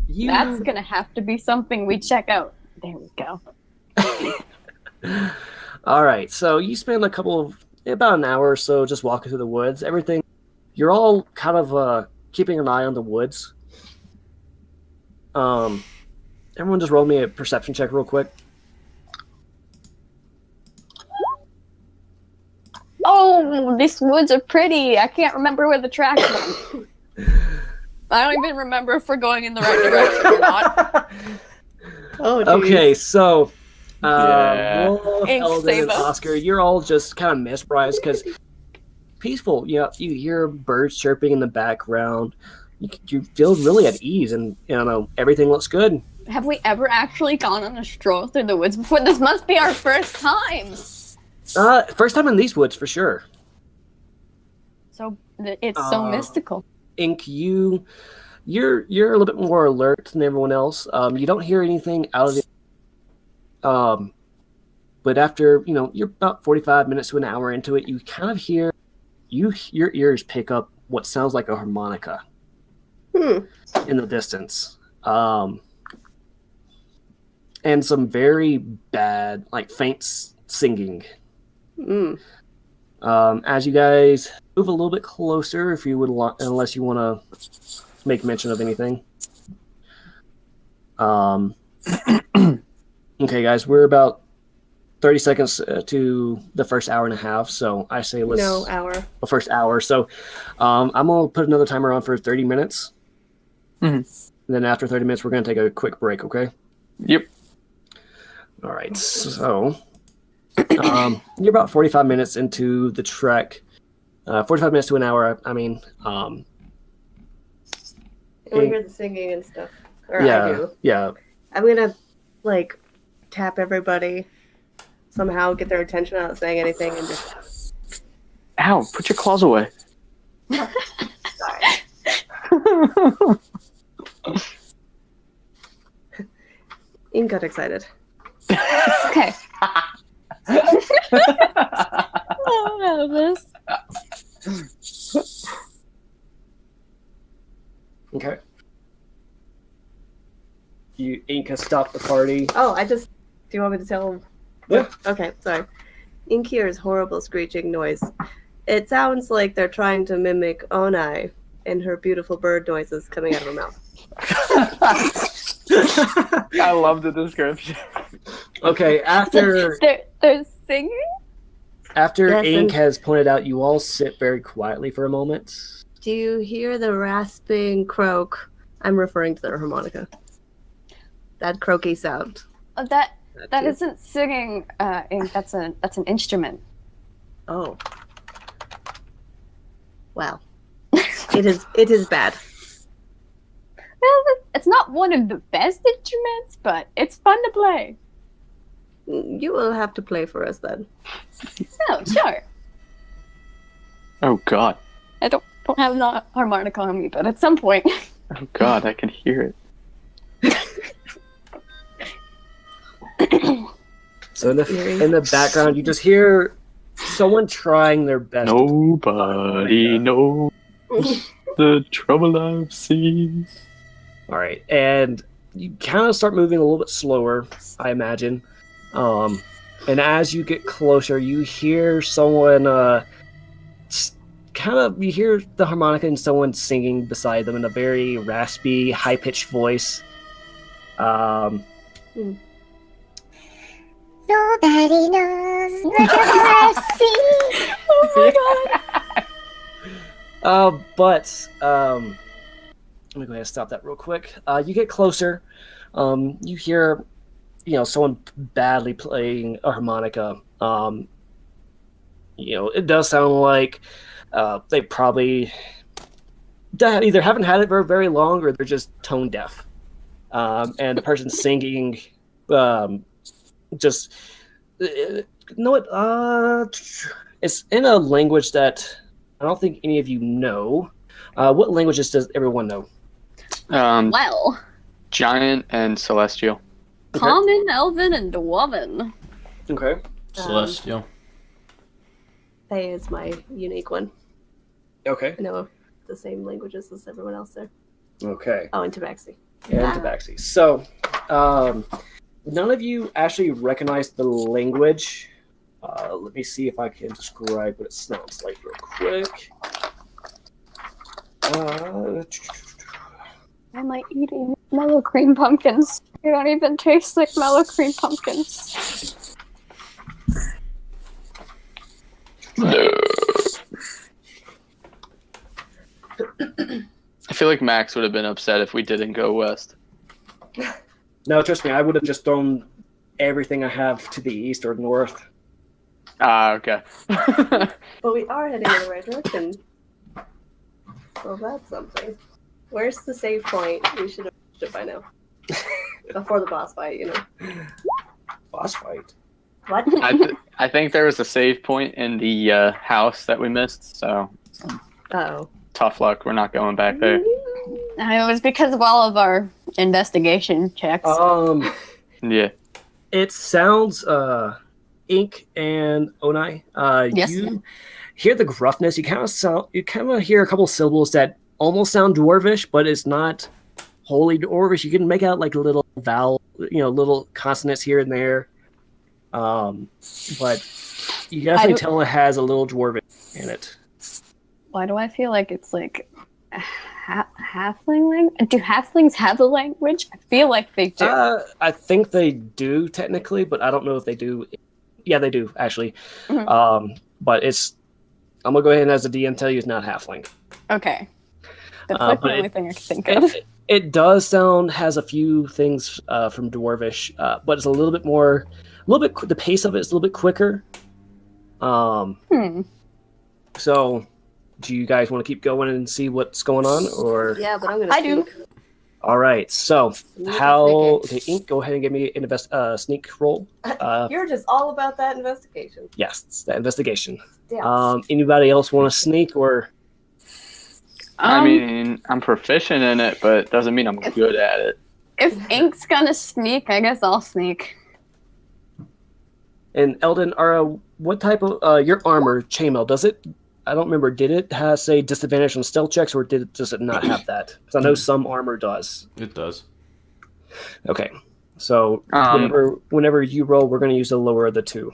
[SPEAKER 1] you
[SPEAKER 4] gonna have to be something we check out. There we go.
[SPEAKER 1] All right, so you spend about an hour or so just walking through the woods. Everything, you're all kind of keeping an eye on the woods. Everyone just roll me a perception check real quick.
[SPEAKER 4] Oh, these woods are pretty. I can't remember where the tracks went. I don't even remember if we're going in the right direction or not.
[SPEAKER 2] Oh, geez.
[SPEAKER 1] Okay, so
[SPEAKER 3] Yeah.
[SPEAKER 1] Wolf,
[SPEAKER 4] Ink,
[SPEAKER 1] Eldon,
[SPEAKER 4] save
[SPEAKER 1] and
[SPEAKER 4] us.
[SPEAKER 1] Oscar, you're all just kind of mesmerized because peaceful. You hear birds chirping in the background. You feel really at ease, and everything looks good.
[SPEAKER 4] Have we ever actually gone on a stroll through the woods before? This must be our first time.
[SPEAKER 1] First time in these woods for sure.
[SPEAKER 4] So it's so mystical.
[SPEAKER 1] Ink, you're a little bit more alert than everyone else. You don't hear anything out of the. But after you're about 45 minutes to an hour into it, you kind of hear your ears pick up what sounds like a harmonica in the distance, and some very bad, like faint singing
[SPEAKER 2] Mm.
[SPEAKER 1] As you guys move a little bit closer, if you would, unless you want to make mention of anything. Okay, guys, we're about 30 seconds to the first hour and a half, so I say let's...
[SPEAKER 2] No, hour.
[SPEAKER 1] The first hour, so I'm going to put another timer on for 30 minutes.
[SPEAKER 3] Mm-hmm.
[SPEAKER 1] And then after 30 minutes, we're going to take a quick break, okay?
[SPEAKER 3] Yep.
[SPEAKER 1] All right, so you're about 45 minutes into the trek. 45 minutes to an hour, I mean.
[SPEAKER 2] And we hear the singing and stuff. Or
[SPEAKER 1] yeah,
[SPEAKER 2] I do.
[SPEAKER 1] yeah.
[SPEAKER 2] I'm going to, like, tap everybody, somehow get their attention without saying anything, and just...
[SPEAKER 3] Ow, put your claws away.
[SPEAKER 2] Sorry. Ian got excited.
[SPEAKER 4] Okay. Oh, no, this.
[SPEAKER 1] Okay. You Ink has stopped the party.
[SPEAKER 2] Oh, do you want me to tell him?
[SPEAKER 1] Yeah.
[SPEAKER 2] Okay, sorry. Ink hears horrible screeching noise. It sounds like they're trying to mimic Onai and her beautiful bird noises coming out of her mouth.
[SPEAKER 3] I love the description.
[SPEAKER 1] Okay, after
[SPEAKER 4] They're singing?
[SPEAKER 2] Yes,
[SPEAKER 1] Ink
[SPEAKER 2] and-
[SPEAKER 1] has pointed out, you all sit very quietly for a moment.
[SPEAKER 2] Do you hear the rasping croak? I'm referring to the harmonica. That croaky sound.
[SPEAKER 4] Oh, that
[SPEAKER 2] too.
[SPEAKER 4] isn't singing, Ink. That's an instrument.
[SPEAKER 2] Oh. Wow. It is bad.
[SPEAKER 4] Well, it's not one of the best instruments, but it's fun to play.
[SPEAKER 2] You will have to play for us then.
[SPEAKER 4] Oh, sure.
[SPEAKER 3] Oh god.
[SPEAKER 4] I don't have the harmonica on me, but at some point.
[SPEAKER 3] Oh god, I can hear it.
[SPEAKER 1] So in the background, you just hear someone trying their best.
[SPEAKER 3] Nobody knows the trouble I've seen.
[SPEAKER 1] All right, and you kind of start moving a little bit slower, I imagine. And as you get closer, you hear someone you hear the harmonica and someone singing beside them in a very raspy, high-pitched voice.
[SPEAKER 6] Nobody knows the trouble I've seen.
[SPEAKER 4] Oh my god.
[SPEAKER 1] But let me go ahead and stop that real quick. You get closer. You hear, someone badly playing a harmonica. It does sound like they probably either haven't had it for very long or they're just tone deaf. And the person singing just it's in a language that I don't think any of you know. What languages does everyone know?
[SPEAKER 4] Well,
[SPEAKER 3] Giant and Celestial.
[SPEAKER 4] Common, Elven, and Dwarven.
[SPEAKER 1] Okay.
[SPEAKER 5] Celestial.
[SPEAKER 2] Faye is my unique one.
[SPEAKER 1] Okay.
[SPEAKER 2] I know the same languages as everyone else there.
[SPEAKER 1] Okay.
[SPEAKER 2] Oh, and Tabaxi.
[SPEAKER 1] And Tabaxi. So, none of you actually recognize the language. Let me see if I can describe what it sounds like real quick.
[SPEAKER 4] Am I eating mellow cream pumpkins? They don't even taste like mellow cream pumpkins.
[SPEAKER 3] I feel like Max would have been upset if we didn't go west.
[SPEAKER 1] No, trust me, I would have just thrown everything I have to the east or north.
[SPEAKER 3] Ah, okay.
[SPEAKER 2] But we are heading in the right direction. Well, that's something. Where's the save point? We should have reached it by now. Before the boss fight,
[SPEAKER 1] Boss fight?
[SPEAKER 2] What?
[SPEAKER 3] I think there was a save point in the house that we missed, so
[SPEAKER 2] Oh.
[SPEAKER 3] tough luck. We're not going back there.
[SPEAKER 4] It was because of all of our investigation checks.
[SPEAKER 3] Yeah.
[SPEAKER 1] It sounds, Ink and Onai,
[SPEAKER 4] Yes.
[SPEAKER 1] you hear the gruffness. You kind of hear a couple syllables that almost sound dwarvish, but it's not wholly dwarvish. You can make out like little vowel, little consonants here and there. But You definitely
[SPEAKER 4] don't-
[SPEAKER 1] tell it has a little dwarven in it.
[SPEAKER 4] Why do I feel like it's like halfling language? Do halflings have a language? I feel like they do.
[SPEAKER 1] I think they do technically, but I don't know if they do. Yeah, they do actually.
[SPEAKER 4] Mhm.
[SPEAKER 1] But I'm gonna go ahead and as a DM tell you it's not halfling.
[SPEAKER 4] Okay. That's like the
[SPEAKER 1] but
[SPEAKER 4] only thing I can think of.
[SPEAKER 1] It does has a few things from dwarvish, but it's a little bit more, the pace of it is a little bit quicker. So, do you guys want to keep going and see what's going on, or?
[SPEAKER 2] Yeah, but I'm gonna.
[SPEAKER 4] I do.
[SPEAKER 2] sneak.
[SPEAKER 1] All right. So,
[SPEAKER 2] Sneak
[SPEAKER 1] how?
[SPEAKER 2] it.
[SPEAKER 1] Okay, Ink, go ahead and give me an sneak roll.
[SPEAKER 2] You're just all about that investigation.
[SPEAKER 1] Yes, it's the investigation.
[SPEAKER 2] Yeah.
[SPEAKER 1] Anybody else want to sneak or?
[SPEAKER 3] I mean, I'm proficient in it, but doesn't mean I'm good at it.
[SPEAKER 4] If Ink's gonna sneak, I guess I'll sneak.
[SPEAKER 1] And Eldon, what type of your armor chainmail does it? I don't remember. Did it have say disadvantage on stealth checks, or does it not have that? Because I know some armor does.
[SPEAKER 5] It does.
[SPEAKER 1] Okay, so whenever you roll, we're going to use the lower of the two.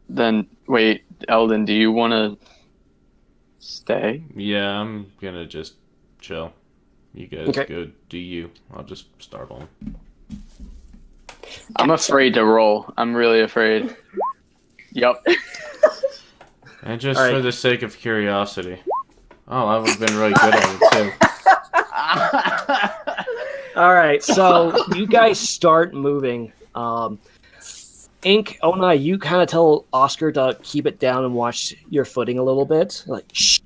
[SPEAKER 3] Then wait, Eldon, do you want to stay?
[SPEAKER 5] Yeah, I'm gonna just chill. You guys go do you. I'll just start on.
[SPEAKER 3] I'm afraid to roll. I'm really afraid. Yep.
[SPEAKER 5] And just for the sake of curiosity. Oh, I would have been really good at it too.
[SPEAKER 1] All right, so you guys start moving. Ink, Onai, you kind of tell Oscar to keep it down and watch your footing a little bit. Like, shh.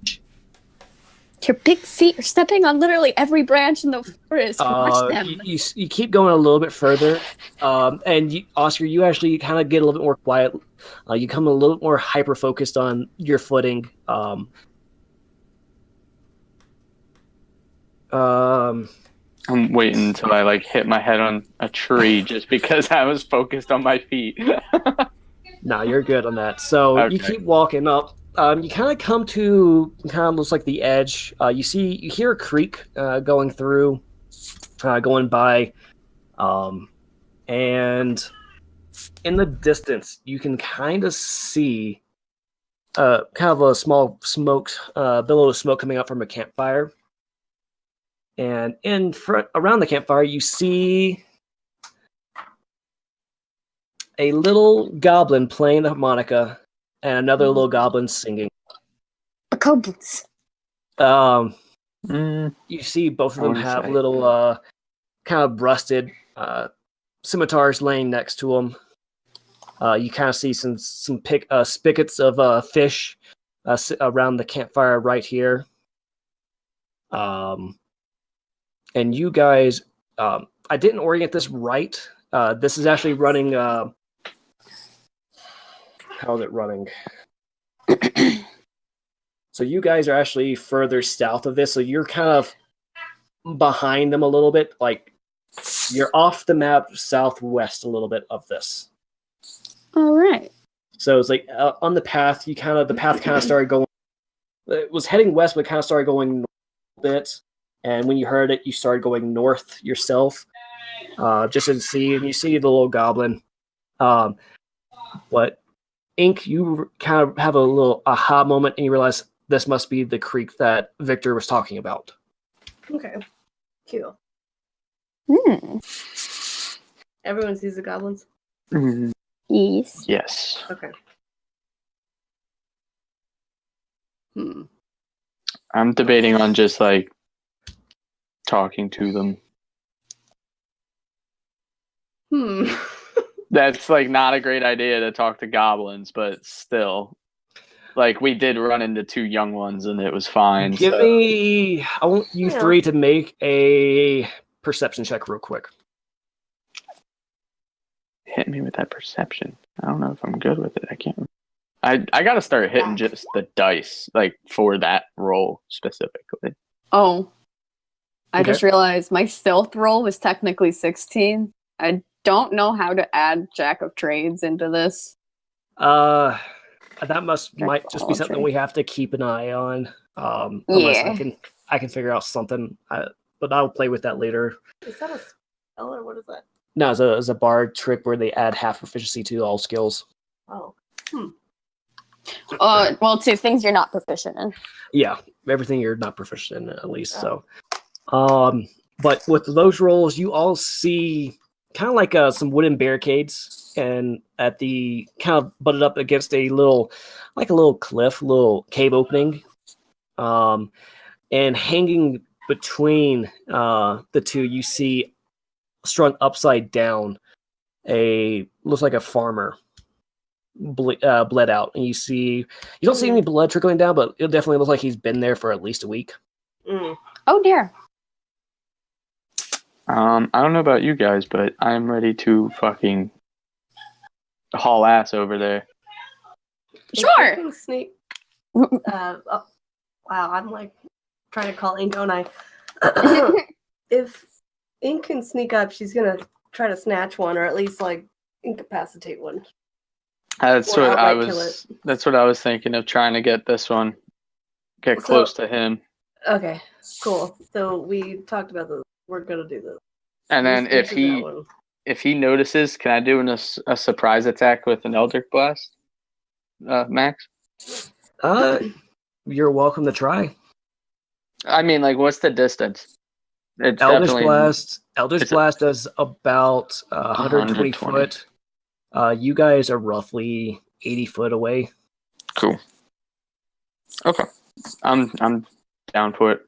[SPEAKER 4] Your big feet are stepping on literally every branch in the forest. Watch them.
[SPEAKER 1] You keep going a little bit further, and Oscar, you actually kind of get a little bit more quiet. You come a little more hyper focused on your footing.
[SPEAKER 3] I'm waiting until I hit my head on a tree just because I was focused on my feet.
[SPEAKER 1] Nah, you're good on that. So you keep walking up. You kind of come to kind of looks like the edge. You hear a creek going through, going by, and in the distance you can kind of see kind of a small billow of smoke coming out from a campfire. And in front, around the campfire, you see a little goblin playing the harmonica and another little goblin singing.
[SPEAKER 4] Goblins.
[SPEAKER 1] You see both of them have little kind of rusted scimitars laying next to them. You kind of see some spigots of fish around the campfire right here. And you guys, I didn't orient this right. This is actually running. How is it running? So you guys are actually further south of this. So you're kind of behind them a little bit. Like you're off the map southwest a little bit of this.
[SPEAKER 4] All right.
[SPEAKER 1] So it's like on the path, the path kind of started going. It was heading west, but kind of started going a bit. And when you heard it, you started going north yourself, just to see, and you see the little goblin. But Ink, you kind of have a little aha moment, and you realize this must be the creek that Victor was talking about.
[SPEAKER 2] Okay. Cool. Everyone sees the goblins?
[SPEAKER 4] Yes.
[SPEAKER 3] Yes.
[SPEAKER 2] Okay.
[SPEAKER 3] I'm debating on just talking to them. That's not a great idea to talk to goblins, but still. We did run into two young ones and it was fine.
[SPEAKER 1] I want you three to make a perception check real quick.
[SPEAKER 3] Hit me with that perception. I don't know if I'm good with it. I can't. I got to start hitting just the dice, for that roll specifically.
[SPEAKER 4] Oh. I just realized my stealth roll was technically 16. I don't know how to add Jack of Trades into this.
[SPEAKER 1] That might just be something we have to keep an eye on. Unless I can figure out something. But I'll play with that later.
[SPEAKER 2] Is that a spell or what is that?
[SPEAKER 1] No, it's a bard trick where they add half proficiency to all skills.
[SPEAKER 2] Oh.
[SPEAKER 4] Well, two things you're not proficient in.
[SPEAKER 1] Yeah, everything you're not proficient in, at least. So, but with those rolls, you all see kind of like some wooden barricades, and at the kind of butted up against a little cliff, little cave opening, and hanging between the two, you see strung upside down looks like a farmer bled out, and you don't see any blood trickling down, but it definitely looks like he's been there for at least a week.
[SPEAKER 4] Oh dear.
[SPEAKER 3] I don't know about you guys, but I'm ready to fucking haul ass over there.
[SPEAKER 4] Sure.
[SPEAKER 2] Sneak. Wow, I'm like trying to call Ink, don't I? If Ink can sneak up, she's gonna try to snatch one, or at least like incapacitate one.
[SPEAKER 3] That's
[SPEAKER 2] Or
[SPEAKER 3] what I
[SPEAKER 2] outright kill
[SPEAKER 3] was. That's what I was thinking of, trying to get this one, get close to him.
[SPEAKER 2] Okay, cool. So we talked about this. We're gonna do this.
[SPEAKER 3] And then if he notices, can I do a surprise attack with an Eldritch Blast, Max?
[SPEAKER 1] You're welcome to try.
[SPEAKER 3] I mean, like, what's the distance? It's
[SPEAKER 1] Eldritch Blast does about 120 foot. You guys are roughly 80 foot away.
[SPEAKER 3] Cool. Okay, I'm down for it.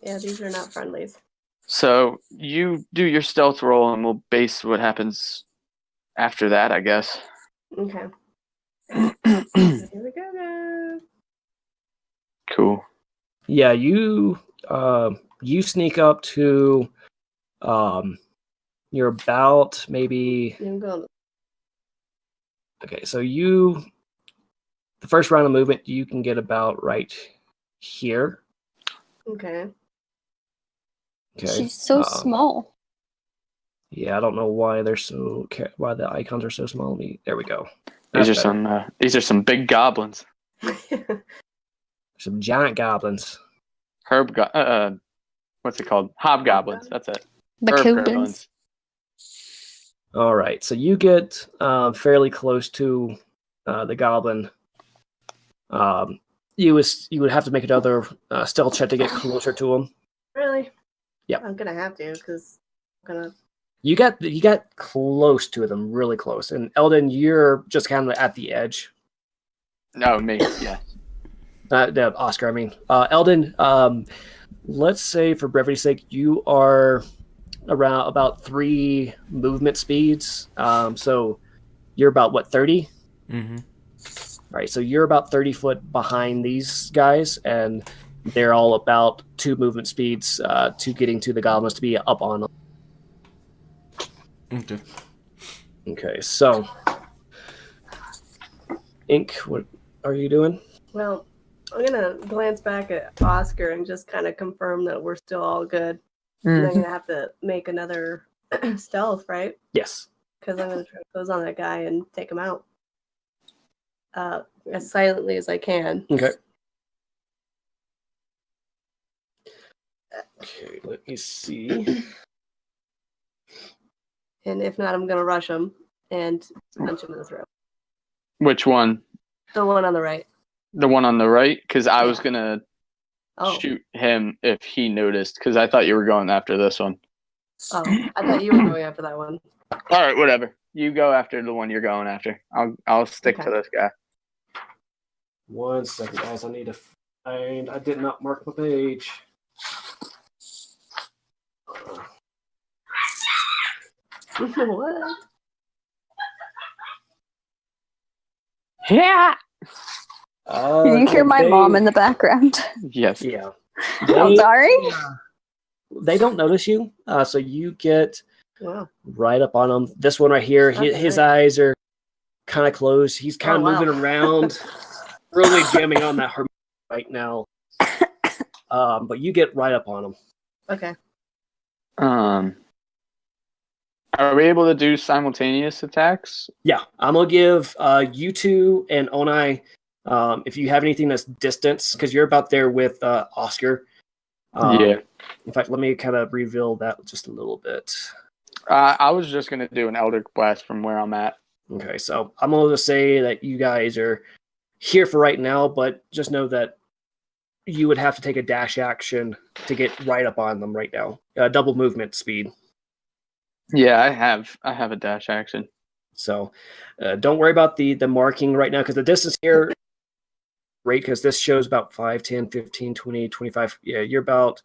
[SPEAKER 2] Yeah, these are not friendlies.
[SPEAKER 3] So you do your stealth roll, and we'll base what happens after that, I guess.
[SPEAKER 2] Okay. Here we go.
[SPEAKER 3] Cool.
[SPEAKER 1] Yeah, you sneak up to you're about maybe okay, so the first round of movement you can get about right here.
[SPEAKER 2] Okay.
[SPEAKER 4] She's so small.
[SPEAKER 1] Yeah, I don't know why why the icons are so small. There we go.
[SPEAKER 3] These are some big goblins.
[SPEAKER 1] Some giant goblins.
[SPEAKER 3] What's it called? Hobgoblins. That's it.
[SPEAKER 4] The goblins.
[SPEAKER 1] All right, so you get fairly close to the goblin. You would have to make another stealth check to get closer to him.
[SPEAKER 2] Really?
[SPEAKER 1] Yeah.
[SPEAKER 2] I'm gonna have to because I'm gonna.
[SPEAKER 1] You got close to them, really close. And Eldon, you're just kind of at the edge.
[SPEAKER 3] No, me. Yeah.
[SPEAKER 1] Oscar, I mean. Eldon, let's say for brevity's sake, you are around about 3 movement speeds. So you're about, what, 30?
[SPEAKER 5] Mm-hmm.
[SPEAKER 1] All right, so you're about 30 foot behind these guys, and they're all about 2 movement speeds to getting to the goblins to be up on them. Okay, so Ink, what are you doing?
[SPEAKER 2] Well, I'm gonna glance back at Oscar and just kind of confirm that we're still all good. And I'm gonna have to make another stealth, right?
[SPEAKER 1] Yes.
[SPEAKER 2] Because I'm gonna try to close on that guy and take him out as silently as I can.
[SPEAKER 1] Okay. Okay, let me see.
[SPEAKER 2] And if not, I'm gonna rush him and punch him in the throat.
[SPEAKER 3] Which one?
[SPEAKER 2] The one on the right.
[SPEAKER 3] The one on the right? Because I was gonna shoot him if he noticed. Because I thought you were going after this one.
[SPEAKER 2] Oh, I thought you were going after that one.
[SPEAKER 3] All right, whatever. You go after the one you're going after. I'll stick to this guy.
[SPEAKER 1] 1 second, guys. I need to find. I did not mark my page.
[SPEAKER 2] What?
[SPEAKER 3] Yeah.
[SPEAKER 4] Can you hear my mom in the background?
[SPEAKER 3] Yes.
[SPEAKER 1] Yeah.
[SPEAKER 4] I'm sorry.
[SPEAKER 1] They don't notice you, so you get right up on them. This one right here, his eyes are kind of closed. He's kind of moving around, really jamming on that harmonica right now. But you get right up on him.
[SPEAKER 2] Okay.
[SPEAKER 3] Are we able to do simultaneous attacks?
[SPEAKER 1] Yeah, I'm gonna give you two and Onai, if you have anything that's distance, because you're about there with Oscar.
[SPEAKER 3] Yeah.
[SPEAKER 1] In fact, let me kind of reveal that just a little bit.
[SPEAKER 3] I was just gonna do an Eldritch Blast from where I'm at.
[SPEAKER 1] Okay, so I'm going to say that you guys are here for right now, but just know that you would have to take a dash action to get right up on them right now. Double movement speed.
[SPEAKER 3] Yeah, I have a dash action.
[SPEAKER 1] So don't worry about the marking right now, because the distance here, right, because this shows about 5, 10, 15, 20, 25. Yeah, you're about...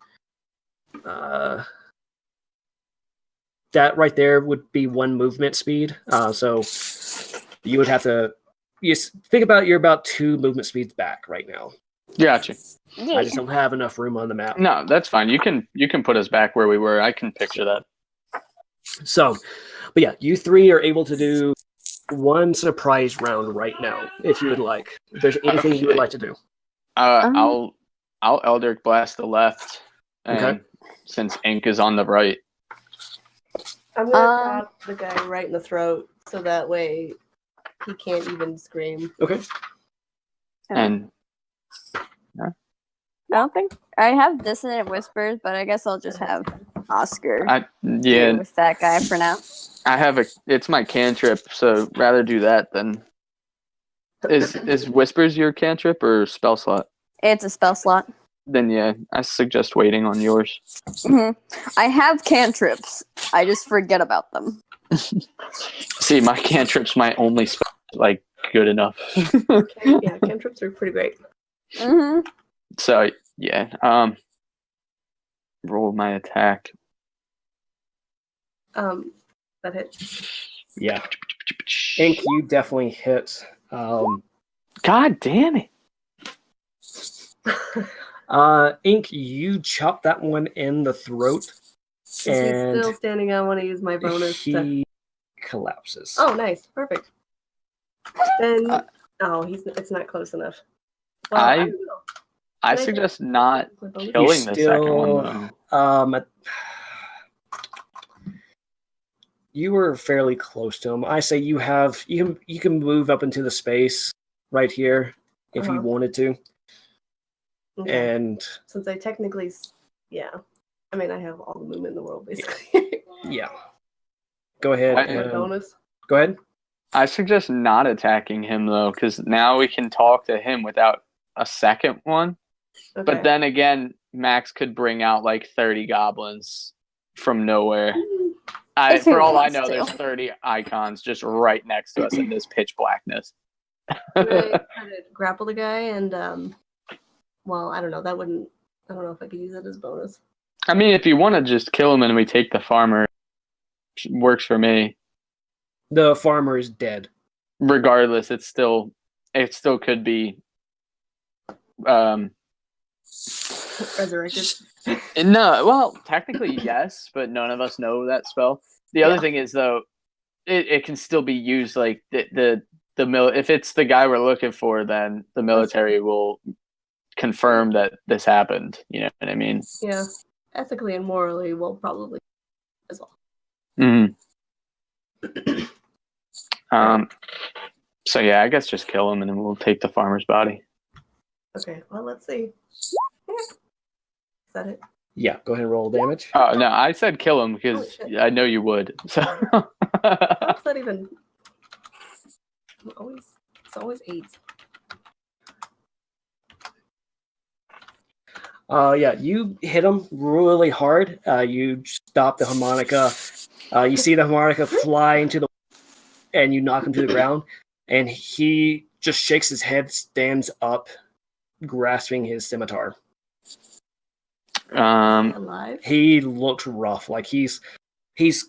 [SPEAKER 1] that right there would be one movement speed. So you would have to... think about you're about 2 movement speeds back right now.
[SPEAKER 3] Gotcha.
[SPEAKER 1] I just don't have enough room on the map.
[SPEAKER 3] No, that's fine. You can put us back where we were. I can picture that.
[SPEAKER 1] So, but yeah, you 3 are able to do one surprise round right now, if you would like. If there's anything you would like to do.
[SPEAKER 3] I'll Eldritch Blast the left, and
[SPEAKER 1] Okay.
[SPEAKER 3] since Ink is on the right.
[SPEAKER 2] I'm gonna tap the guy right in the throat, so that way he can't even scream.
[SPEAKER 1] Okay.
[SPEAKER 3] And
[SPEAKER 4] I don't think I have dissonant whispers, but I guess I'll just have Oscar deal with that guy for now.
[SPEAKER 3] it's my cantrip, so rather do that than is Whispers your cantrip or spell slot?
[SPEAKER 4] It's a spell slot.
[SPEAKER 3] Then yeah, I suggest waiting on yours.
[SPEAKER 4] Mm-hmm. I have cantrips. I just forget about them.
[SPEAKER 3] See, my cantrips my only spell, like, good enough.
[SPEAKER 2] Yeah, cantrips are pretty great.
[SPEAKER 4] Mm-hmm.
[SPEAKER 3] So yeah, roll my attack.
[SPEAKER 2] That hit.
[SPEAKER 1] Yeah. Ink, you definitely hit.
[SPEAKER 3] God damn it.
[SPEAKER 1] Ink, you chop that one in the throat,
[SPEAKER 2] Since he's still standing, I want to use my bonus.
[SPEAKER 1] He collapses.
[SPEAKER 2] Oh, nice, perfect. Then, it's not close enough. Well, I don't know.
[SPEAKER 3] I suggest not killing the second one, though.
[SPEAKER 1] You were fairly close to him. I say you can move up into the space right here if you wanted to. Okay. And
[SPEAKER 2] since I technically, I mean, I have all the movement in the world, basically.
[SPEAKER 1] Yeah. Go ahead.
[SPEAKER 2] Bonus.
[SPEAKER 1] Go ahead.
[SPEAKER 3] I suggest not attacking him, though, because now we can talk to him without a second one. Okay. But then again, Max could bring out like 30 goblins from nowhere. For all I know, there's 30 icons just right next to us in this pitch blackness.
[SPEAKER 2] I try to grapple the guy, and well, I don't know. I don't know if I could use that as a bonus.
[SPEAKER 3] I mean, if you want to just kill him and we take the farmer, works for me.
[SPEAKER 1] The farmer is dead.
[SPEAKER 3] Regardless, it still could be
[SPEAKER 2] resurrected.
[SPEAKER 3] No, well, technically yes, but none of us know that spell. The other thing is, though, it can still be used like the if it's the guy we're looking for, then the military will confirm that this happened. You know what I mean?
[SPEAKER 2] Yeah, ethically and morally, we'll probably as well.
[SPEAKER 3] Mm-hmm. So yeah, I guess just kill him and then we'll take the farmer's body.
[SPEAKER 2] Okay, well, let's see. Is that it?
[SPEAKER 1] Yeah, go ahead and roll damage.
[SPEAKER 3] Oh no, I said kill him because I know you would. So
[SPEAKER 2] that's not even. It's always 8.
[SPEAKER 1] Yeah, you hit him really hard. You stop the harmonica. You see the harmonica fly into the, and you knock him to the ground, and he just shakes his head, stands up, grasping his scimitar.
[SPEAKER 2] Alive?
[SPEAKER 1] He looks rough. Like he's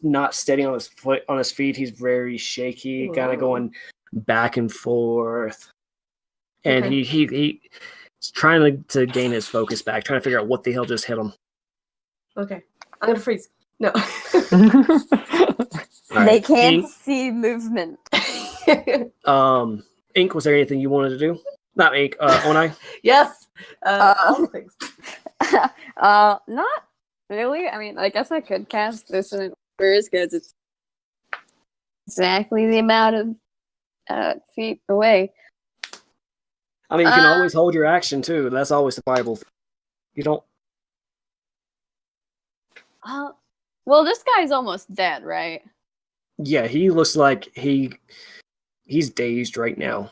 [SPEAKER 1] not steady on his feet. He's very shaky, kind of going back and forth, and he's trying to gain his focus back, trying to figure out what the hell just hit him.
[SPEAKER 2] Okay, I'm gonna freeze. No.
[SPEAKER 4] They can't see movement.
[SPEAKER 1] Ink, was there anything you wanted to do? Not Ink, Onai?
[SPEAKER 2] Yes. All things.
[SPEAKER 4] Not really. I mean, I guess I could cast Dissonant Whispers because it's exactly the amount of feet away.
[SPEAKER 1] I mean, you can always hold your action too. That's always the Bible. You don't.
[SPEAKER 4] Well, this guy's almost dead, right?
[SPEAKER 1] Yeah, he looks like he He's dazed right now.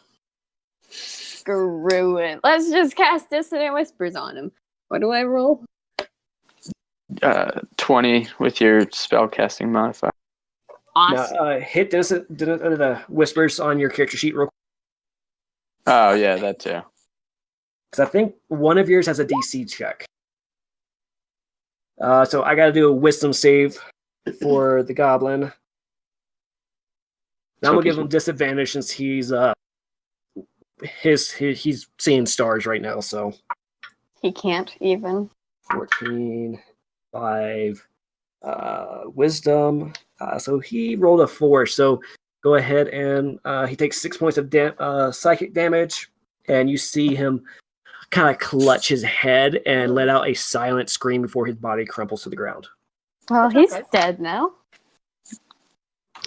[SPEAKER 4] Screw it. Let's just cast Dissonant Whispers on him. What do I roll?
[SPEAKER 3] 20 with your spellcasting modifier.
[SPEAKER 4] Awesome.
[SPEAKER 1] Now, hit the whispers on your character sheet real quick.
[SPEAKER 3] Oh, yeah, that too.
[SPEAKER 1] Because I think one of yours has a DC check. So I got to do a wisdom save for the goblin. Now I'm gonna give him disadvantage since he's he's seeing stars right now. So
[SPEAKER 4] He can't even.
[SPEAKER 1] 14, 5, wisdom. So he rolled a 4. So go ahead and he takes 6 points of psychic damage, and you see him kind of clutch his head and let out a silent scream before his body crumples to the ground.
[SPEAKER 4] Well, he's dead now.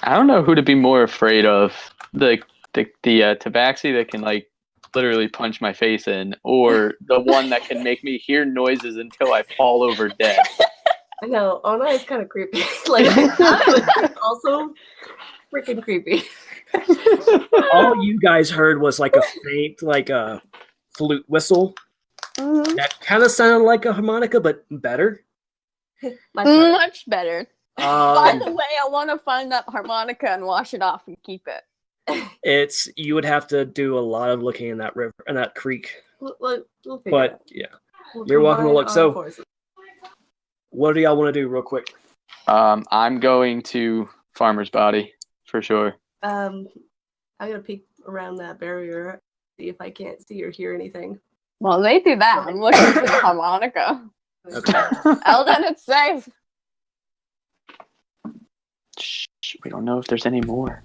[SPEAKER 3] I don't know who to be more afraid of. The tabaxi that can like literally punch my face in, or the one that can make me hear noises until I fall over dead.
[SPEAKER 2] I know. Ona is kind of creepy. Like, also freaking creepy.
[SPEAKER 1] All you guys heard was like a faint, like a flute whistle.
[SPEAKER 4] Mm-hmm.
[SPEAKER 1] That kind of sounded like a harmonica, but better.
[SPEAKER 4] Much better. By the
[SPEAKER 1] Um,
[SPEAKER 4] way, I want to find that harmonica and wash it off and keep it.
[SPEAKER 1] you would have to do a lot of looking in that river and that creek.
[SPEAKER 2] We'll figure it
[SPEAKER 1] But
[SPEAKER 2] out.
[SPEAKER 1] yeah,
[SPEAKER 2] We'll
[SPEAKER 1] you're welcome to
[SPEAKER 2] combine
[SPEAKER 1] look.
[SPEAKER 2] our
[SPEAKER 1] So-
[SPEAKER 2] forces.
[SPEAKER 1] what do y'all want to do, real quick?
[SPEAKER 3] I'm going to Farmer's Body for sure.
[SPEAKER 2] I'm gonna peek around that barrier, see if I can't see or hear anything.
[SPEAKER 4] Well, they do that. I'm looking for the harmonica.
[SPEAKER 1] Okay.
[SPEAKER 4] Eldon, it's safe.
[SPEAKER 3] Shh, we don't know if there's any more.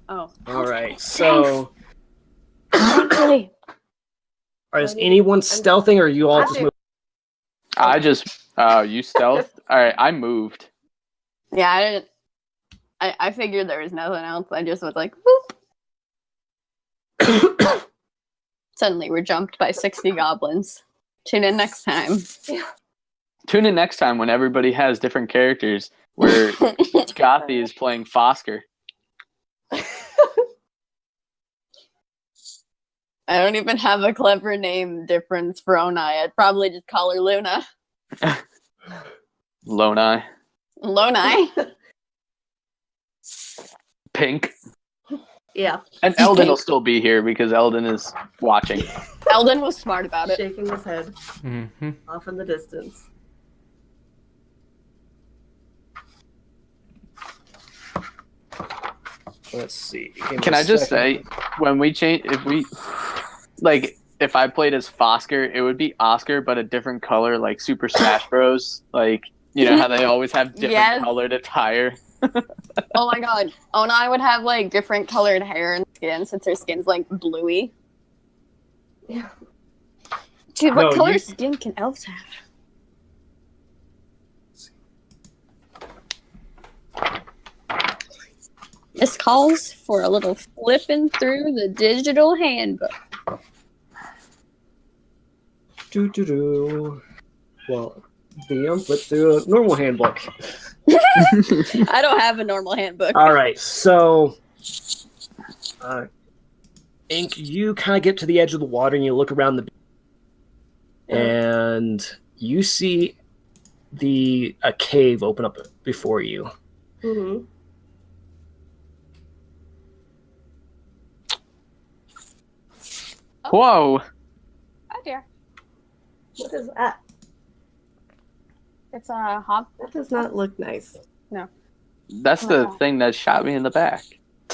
[SPEAKER 4] Oh.
[SPEAKER 1] All right. So,
[SPEAKER 4] Thankfully.
[SPEAKER 1] is anyone stealthing, or are you all
[SPEAKER 2] I
[SPEAKER 1] just
[SPEAKER 2] do.
[SPEAKER 1] moving?
[SPEAKER 3] I just you stealth. All right, I moved.
[SPEAKER 4] Yeah, I didn't. I figured there was nothing else. I just was like, whoop. Suddenly we're jumped by 60 goblins. Tune in next time.
[SPEAKER 3] Tune in next time when everybody has different characters. Where Gothy is playing Fosker.
[SPEAKER 4] I don't even have a clever name difference for Onai. I'd probably just call her Luna.
[SPEAKER 3] Lonai.
[SPEAKER 4] Lonai?
[SPEAKER 3] Pink.
[SPEAKER 2] Yeah,
[SPEAKER 3] And Eldon will still be here because Eldon is watching.
[SPEAKER 4] Eldon was smart about it.
[SPEAKER 2] shaking his head
[SPEAKER 5] Mm-hmm.
[SPEAKER 2] off in the distance.
[SPEAKER 1] Let's see. Give me
[SPEAKER 3] Can
[SPEAKER 1] a
[SPEAKER 3] I just
[SPEAKER 1] second.
[SPEAKER 3] say, when we change, if I played as Fosker, it would be Oscar, but a different color, like Super Smash Bros. Like, you know how they always have different
[SPEAKER 4] Yes.
[SPEAKER 3] colored attire?
[SPEAKER 4] Oh my god. Onai would have like different colored hair and skin since her skin's like bluey.
[SPEAKER 2] Yeah.
[SPEAKER 4] Dude, what
[SPEAKER 1] No,
[SPEAKER 4] color
[SPEAKER 1] you-
[SPEAKER 4] skin can elves have? This calls for a little flipping through the digital handbook.
[SPEAKER 1] Doo-doo-doo. Well, DM flip through a normal handbook.
[SPEAKER 4] I don't have a normal handbook.
[SPEAKER 1] All right, so Ink, you kind of get to the edge of the water and you look around the and you see a cave open up before you.
[SPEAKER 2] Mm-hmm.
[SPEAKER 3] Whoa!
[SPEAKER 4] Oh dear.
[SPEAKER 2] What is that?
[SPEAKER 4] It's a hop.
[SPEAKER 2] That does not look nice.
[SPEAKER 3] That's the thing that shot me in the back.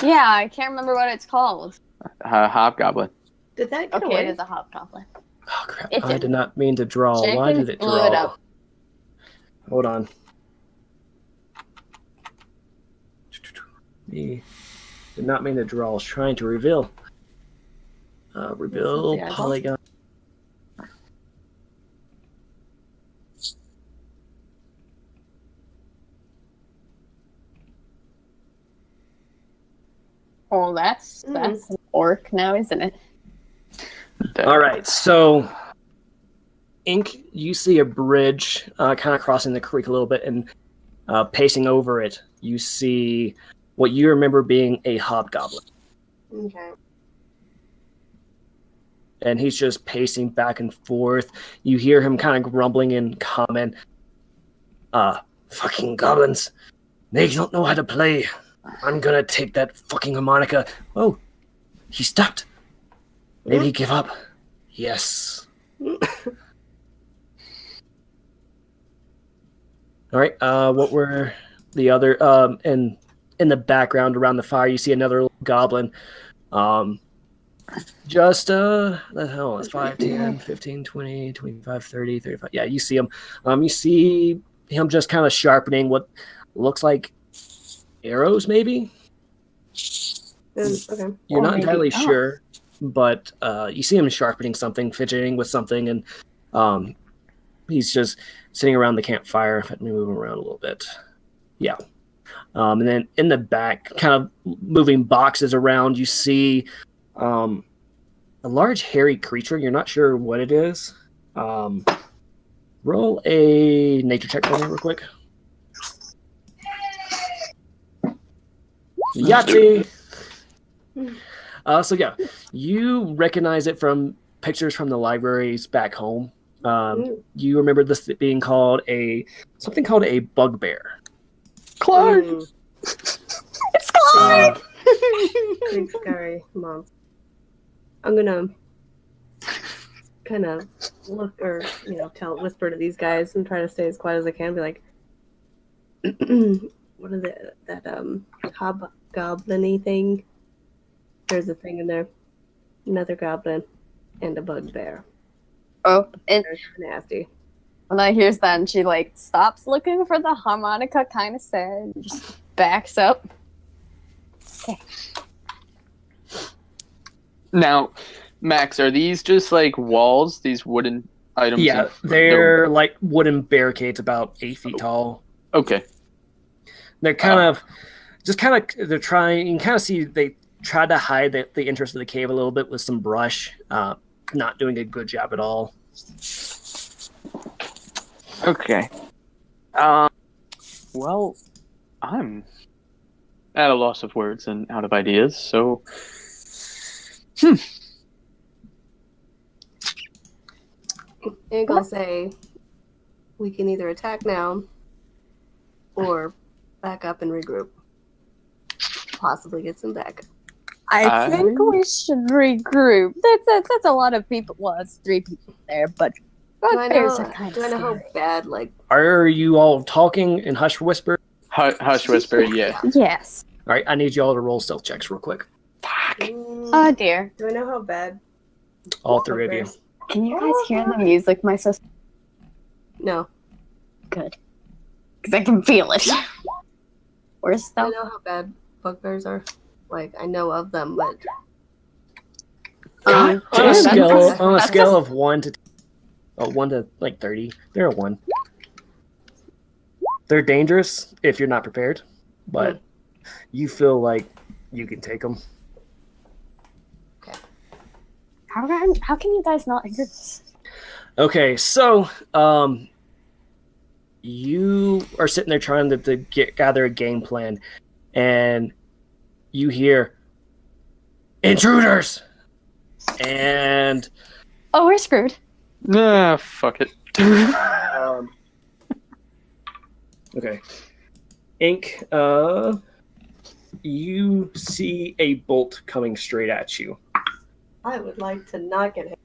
[SPEAKER 4] Yeah, I can't remember what it's called.
[SPEAKER 3] Hobgoblin.
[SPEAKER 2] Did that get
[SPEAKER 4] Okay,
[SPEAKER 2] away?
[SPEAKER 4] it is a hobgoblin.
[SPEAKER 1] Oh crap!
[SPEAKER 4] It
[SPEAKER 1] I
[SPEAKER 4] didn't.
[SPEAKER 1] did not mean to draw. Why
[SPEAKER 4] Jenkins
[SPEAKER 1] did it
[SPEAKER 4] blew it
[SPEAKER 1] draw?
[SPEAKER 4] up.
[SPEAKER 1] Hold on. Me did not mean to draw. I was trying to reveal. Reveal
[SPEAKER 2] the eyeball?
[SPEAKER 1] polygon.
[SPEAKER 4] Oh, that's an orc now, isn't it?
[SPEAKER 1] All right, so Ink, you see a bridge kind of crossing the creek a little bit, and pacing over it, you see what you remember being a hobgoblin.
[SPEAKER 2] Okay.
[SPEAKER 1] And he's just pacing back and forth. You hear him kind of grumbling in comment. Fucking goblins. They don't know how to play. I'm gonna take that fucking harmonica. Oh, he stopped. Maybe he give up. Yes. All right. What were the other? And in the background around the fire, you see another little goblin. Just the hell is 5, 10, 15, 20, 25, 30, 35. Yeah, you see him. You see him just kind of sharpening what looks like arrows, maybe.
[SPEAKER 2] Okay.
[SPEAKER 1] You're
[SPEAKER 4] Or
[SPEAKER 1] not
[SPEAKER 4] maybe
[SPEAKER 1] entirely
[SPEAKER 4] not.
[SPEAKER 1] sure, but you see him sharpening something, fidgeting with something, and he's just sitting around the campfire. Let me move him around a little bit. Yeah. And then in the back, kind of moving boxes around, you see a large hairy creature. You're not sure what it is. Roll a nature check for me real quick. Yahtzee! So yeah, you recognize it from pictures from the libraries back home. You remember this being called something called a bugbear.
[SPEAKER 3] Clark!
[SPEAKER 4] It's Clark!
[SPEAKER 2] Big scary monster. I'm gonna kind of look or whisper to these guys and try to stay as quiet as I can. Be like, what is it? That hobgoblin-y thing? There's a thing in there. Another goblin and a bugbear.
[SPEAKER 4] Oh, and
[SPEAKER 2] They're nasty.
[SPEAKER 4] when I hears that, and she like stops looking for the harmonica, kind of sad, and just backs up.
[SPEAKER 3] Now, Max, are these just like walls? These wooden items?
[SPEAKER 1] Yeah, they're like wooden barricades about 8 feet tall.
[SPEAKER 3] Okay.
[SPEAKER 1] They're they're trying, you can kind of see they tried to hide the entrance of the cave a little bit with some brush. Not doing a good job at all.
[SPEAKER 3] Okay. Well, I'm at a loss of words and out of ideas, so...
[SPEAKER 2] I'm gonna say we can either attack now or back up and regroup. Possibly get some backup.
[SPEAKER 4] I think we should regroup. That's a lot of people. Well, it's 3 people there, but
[SPEAKER 2] Do I
[SPEAKER 4] bugbears
[SPEAKER 2] know,
[SPEAKER 4] are kind
[SPEAKER 2] do
[SPEAKER 4] of
[SPEAKER 2] I know how
[SPEAKER 4] scary.
[SPEAKER 2] bad, like...
[SPEAKER 1] Are you all talking in hush whisper?
[SPEAKER 3] Hush whisper, yeah.
[SPEAKER 4] Yes.
[SPEAKER 1] All right, I need you all to roll stealth checks real quick.
[SPEAKER 4] Oh dear.
[SPEAKER 2] Do I know how bad?
[SPEAKER 1] All 3 of you.
[SPEAKER 2] bugbears-
[SPEAKER 4] Can you guys hear the music, my sister?
[SPEAKER 2] No.
[SPEAKER 4] Good. Because I can feel it. Where's
[SPEAKER 2] I
[SPEAKER 4] stuff?
[SPEAKER 2] know how bad bugbears are. Like, I know of them, but...
[SPEAKER 1] On a
[SPEAKER 4] that's-
[SPEAKER 1] scale of 1 to like 30, they're a 1. They're dangerous if you're not prepared, but you feel like you can take them.
[SPEAKER 4] How can you guys not hear this?
[SPEAKER 1] Okay, so you are sitting there trying to gather a game plan, and you hear intruders, and
[SPEAKER 4] Oh, we're screwed.
[SPEAKER 3] Nah, fuck it.
[SPEAKER 1] okay, Ink, you see a bolt coming straight at you.
[SPEAKER 2] I would like to not get hit.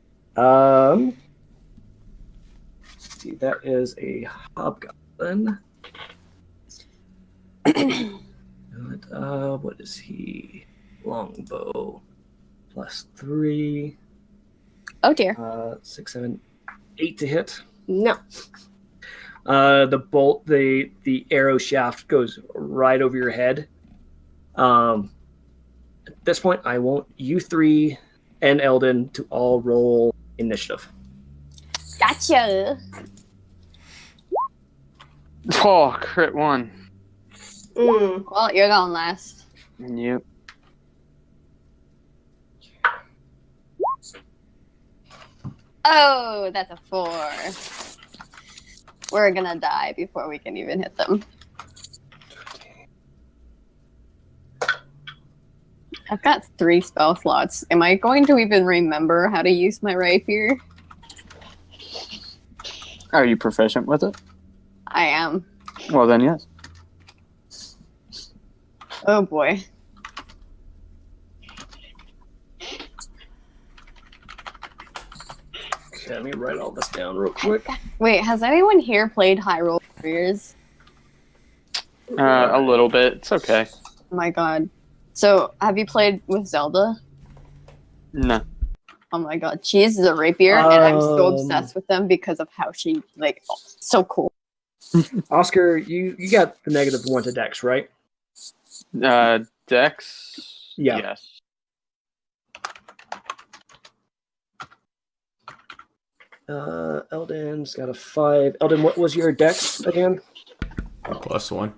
[SPEAKER 1] See, that is a hobgoblin. What is he? Longbow. +3.
[SPEAKER 4] Oh dear.
[SPEAKER 1] 6, 7, 8 to hit.
[SPEAKER 2] No.
[SPEAKER 1] The bolt, the arrow shaft goes right over your head. At this point, I want you 3 and Eldon to all roll initiative.
[SPEAKER 4] Gotcha.
[SPEAKER 3] Oh, crit 1.
[SPEAKER 4] Well, you're going last.
[SPEAKER 3] Yep.
[SPEAKER 4] Oh, that's a 4. We're gonna die before we can even hit them. I've got 3 spell slots. Am I going to even remember how to use my rapier?
[SPEAKER 3] Are you proficient with it?
[SPEAKER 4] I am.
[SPEAKER 3] Well, then yes.
[SPEAKER 4] Oh boy.
[SPEAKER 1] Okay, let me write all this down real quick.
[SPEAKER 4] Wait, has anyone here played Hyrule Warriors?
[SPEAKER 3] A little bit. It's okay.
[SPEAKER 4] Oh my god. So, have you played with Zelda?
[SPEAKER 3] No.
[SPEAKER 4] Oh my god, she uses a rapier, and I'm so
[SPEAKER 1] Um,
[SPEAKER 4] obsessed with them because of how she, like, so cool.
[SPEAKER 1] Oscar, you got the -1 to Dex, right?
[SPEAKER 3] Dex?
[SPEAKER 1] Yeah.
[SPEAKER 3] Yes.
[SPEAKER 1] Eldon's got a 5. Eldon, what was your Dex again?
[SPEAKER 5] +1.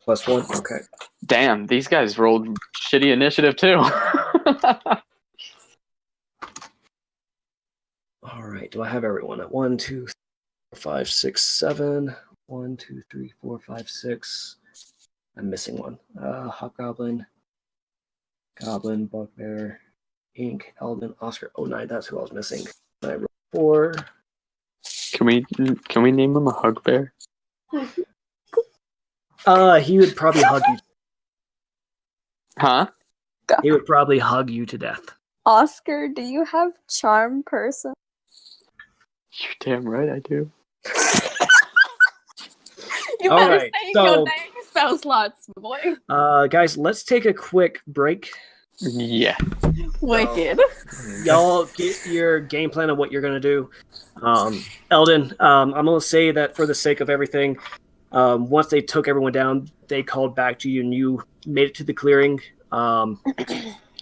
[SPEAKER 1] +1. Okay.
[SPEAKER 3] Damn, these guys rolled shitty initiative too.
[SPEAKER 1] All right. Do I have everyone at 1, 2, 3, 4, 5, 6, 7? 1, 2, 3, 4, 5, 6. I'm missing one. Hobgoblin, Goblin, Bugbear, Ink, Eldon, Oscar. Oh, 9. That's who I was missing. I rolled 4.
[SPEAKER 3] Can we name him a hug bear?
[SPEAKER 1] He would probably hug you.
[SPEAKER 3] Huh?
[SPEAKER 1] He would probably hug you to death.
[SPEAKER 4] Oscar, do you have charm person?
[SPEAKER 3] You're damn right I do.
[SPEAKER 4] You
[SPEAKER 1] All
[SPEAKER 4] better
[SPEAKER 1] right,
[SPEAKER 4] say
[SPEAKER 1] so-
[SPEAKER 4] your dang spell slots, boy.
[SPEAKER 1] Guys, let's take a quick break.
[SPEAKER 3] Yeah.
[SPEAKER 4] Wicked.
[SPEAKER 1] Y'all get your game plan of what you're gonna do. Eldon, I'm gonna say that for the sake of everything, once they took everyone down, they called back to you and you made it to the clearing.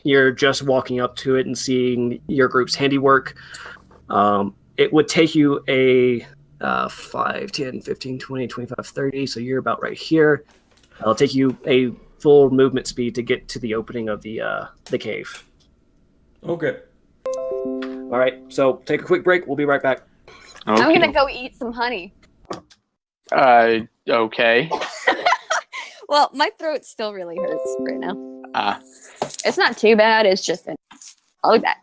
[SPEAKER 1] You're just walking up to it and seeing your group's handiwork. It would take you a 5, 10, 15, 20, 25, 30, so you're about right here. It'll take you a full movement speed to get to the opening of the cave.
[SPEAKER 5] Okay.
[SPEAKER 1] All right, so take a quick break. We'll be right back.
[SPEAKER 4] I'm
[SPEAKER 3] Okay.
[SPEAKER 4] gonna go eat some honey.
[SPEAKER 3] Okay.
[SPEAKER 4] Well, my throat still really hurts right now.
[SPEAKER 3] Ah.
[SPEAKER 4] It's not too bad, it's just I'll be back.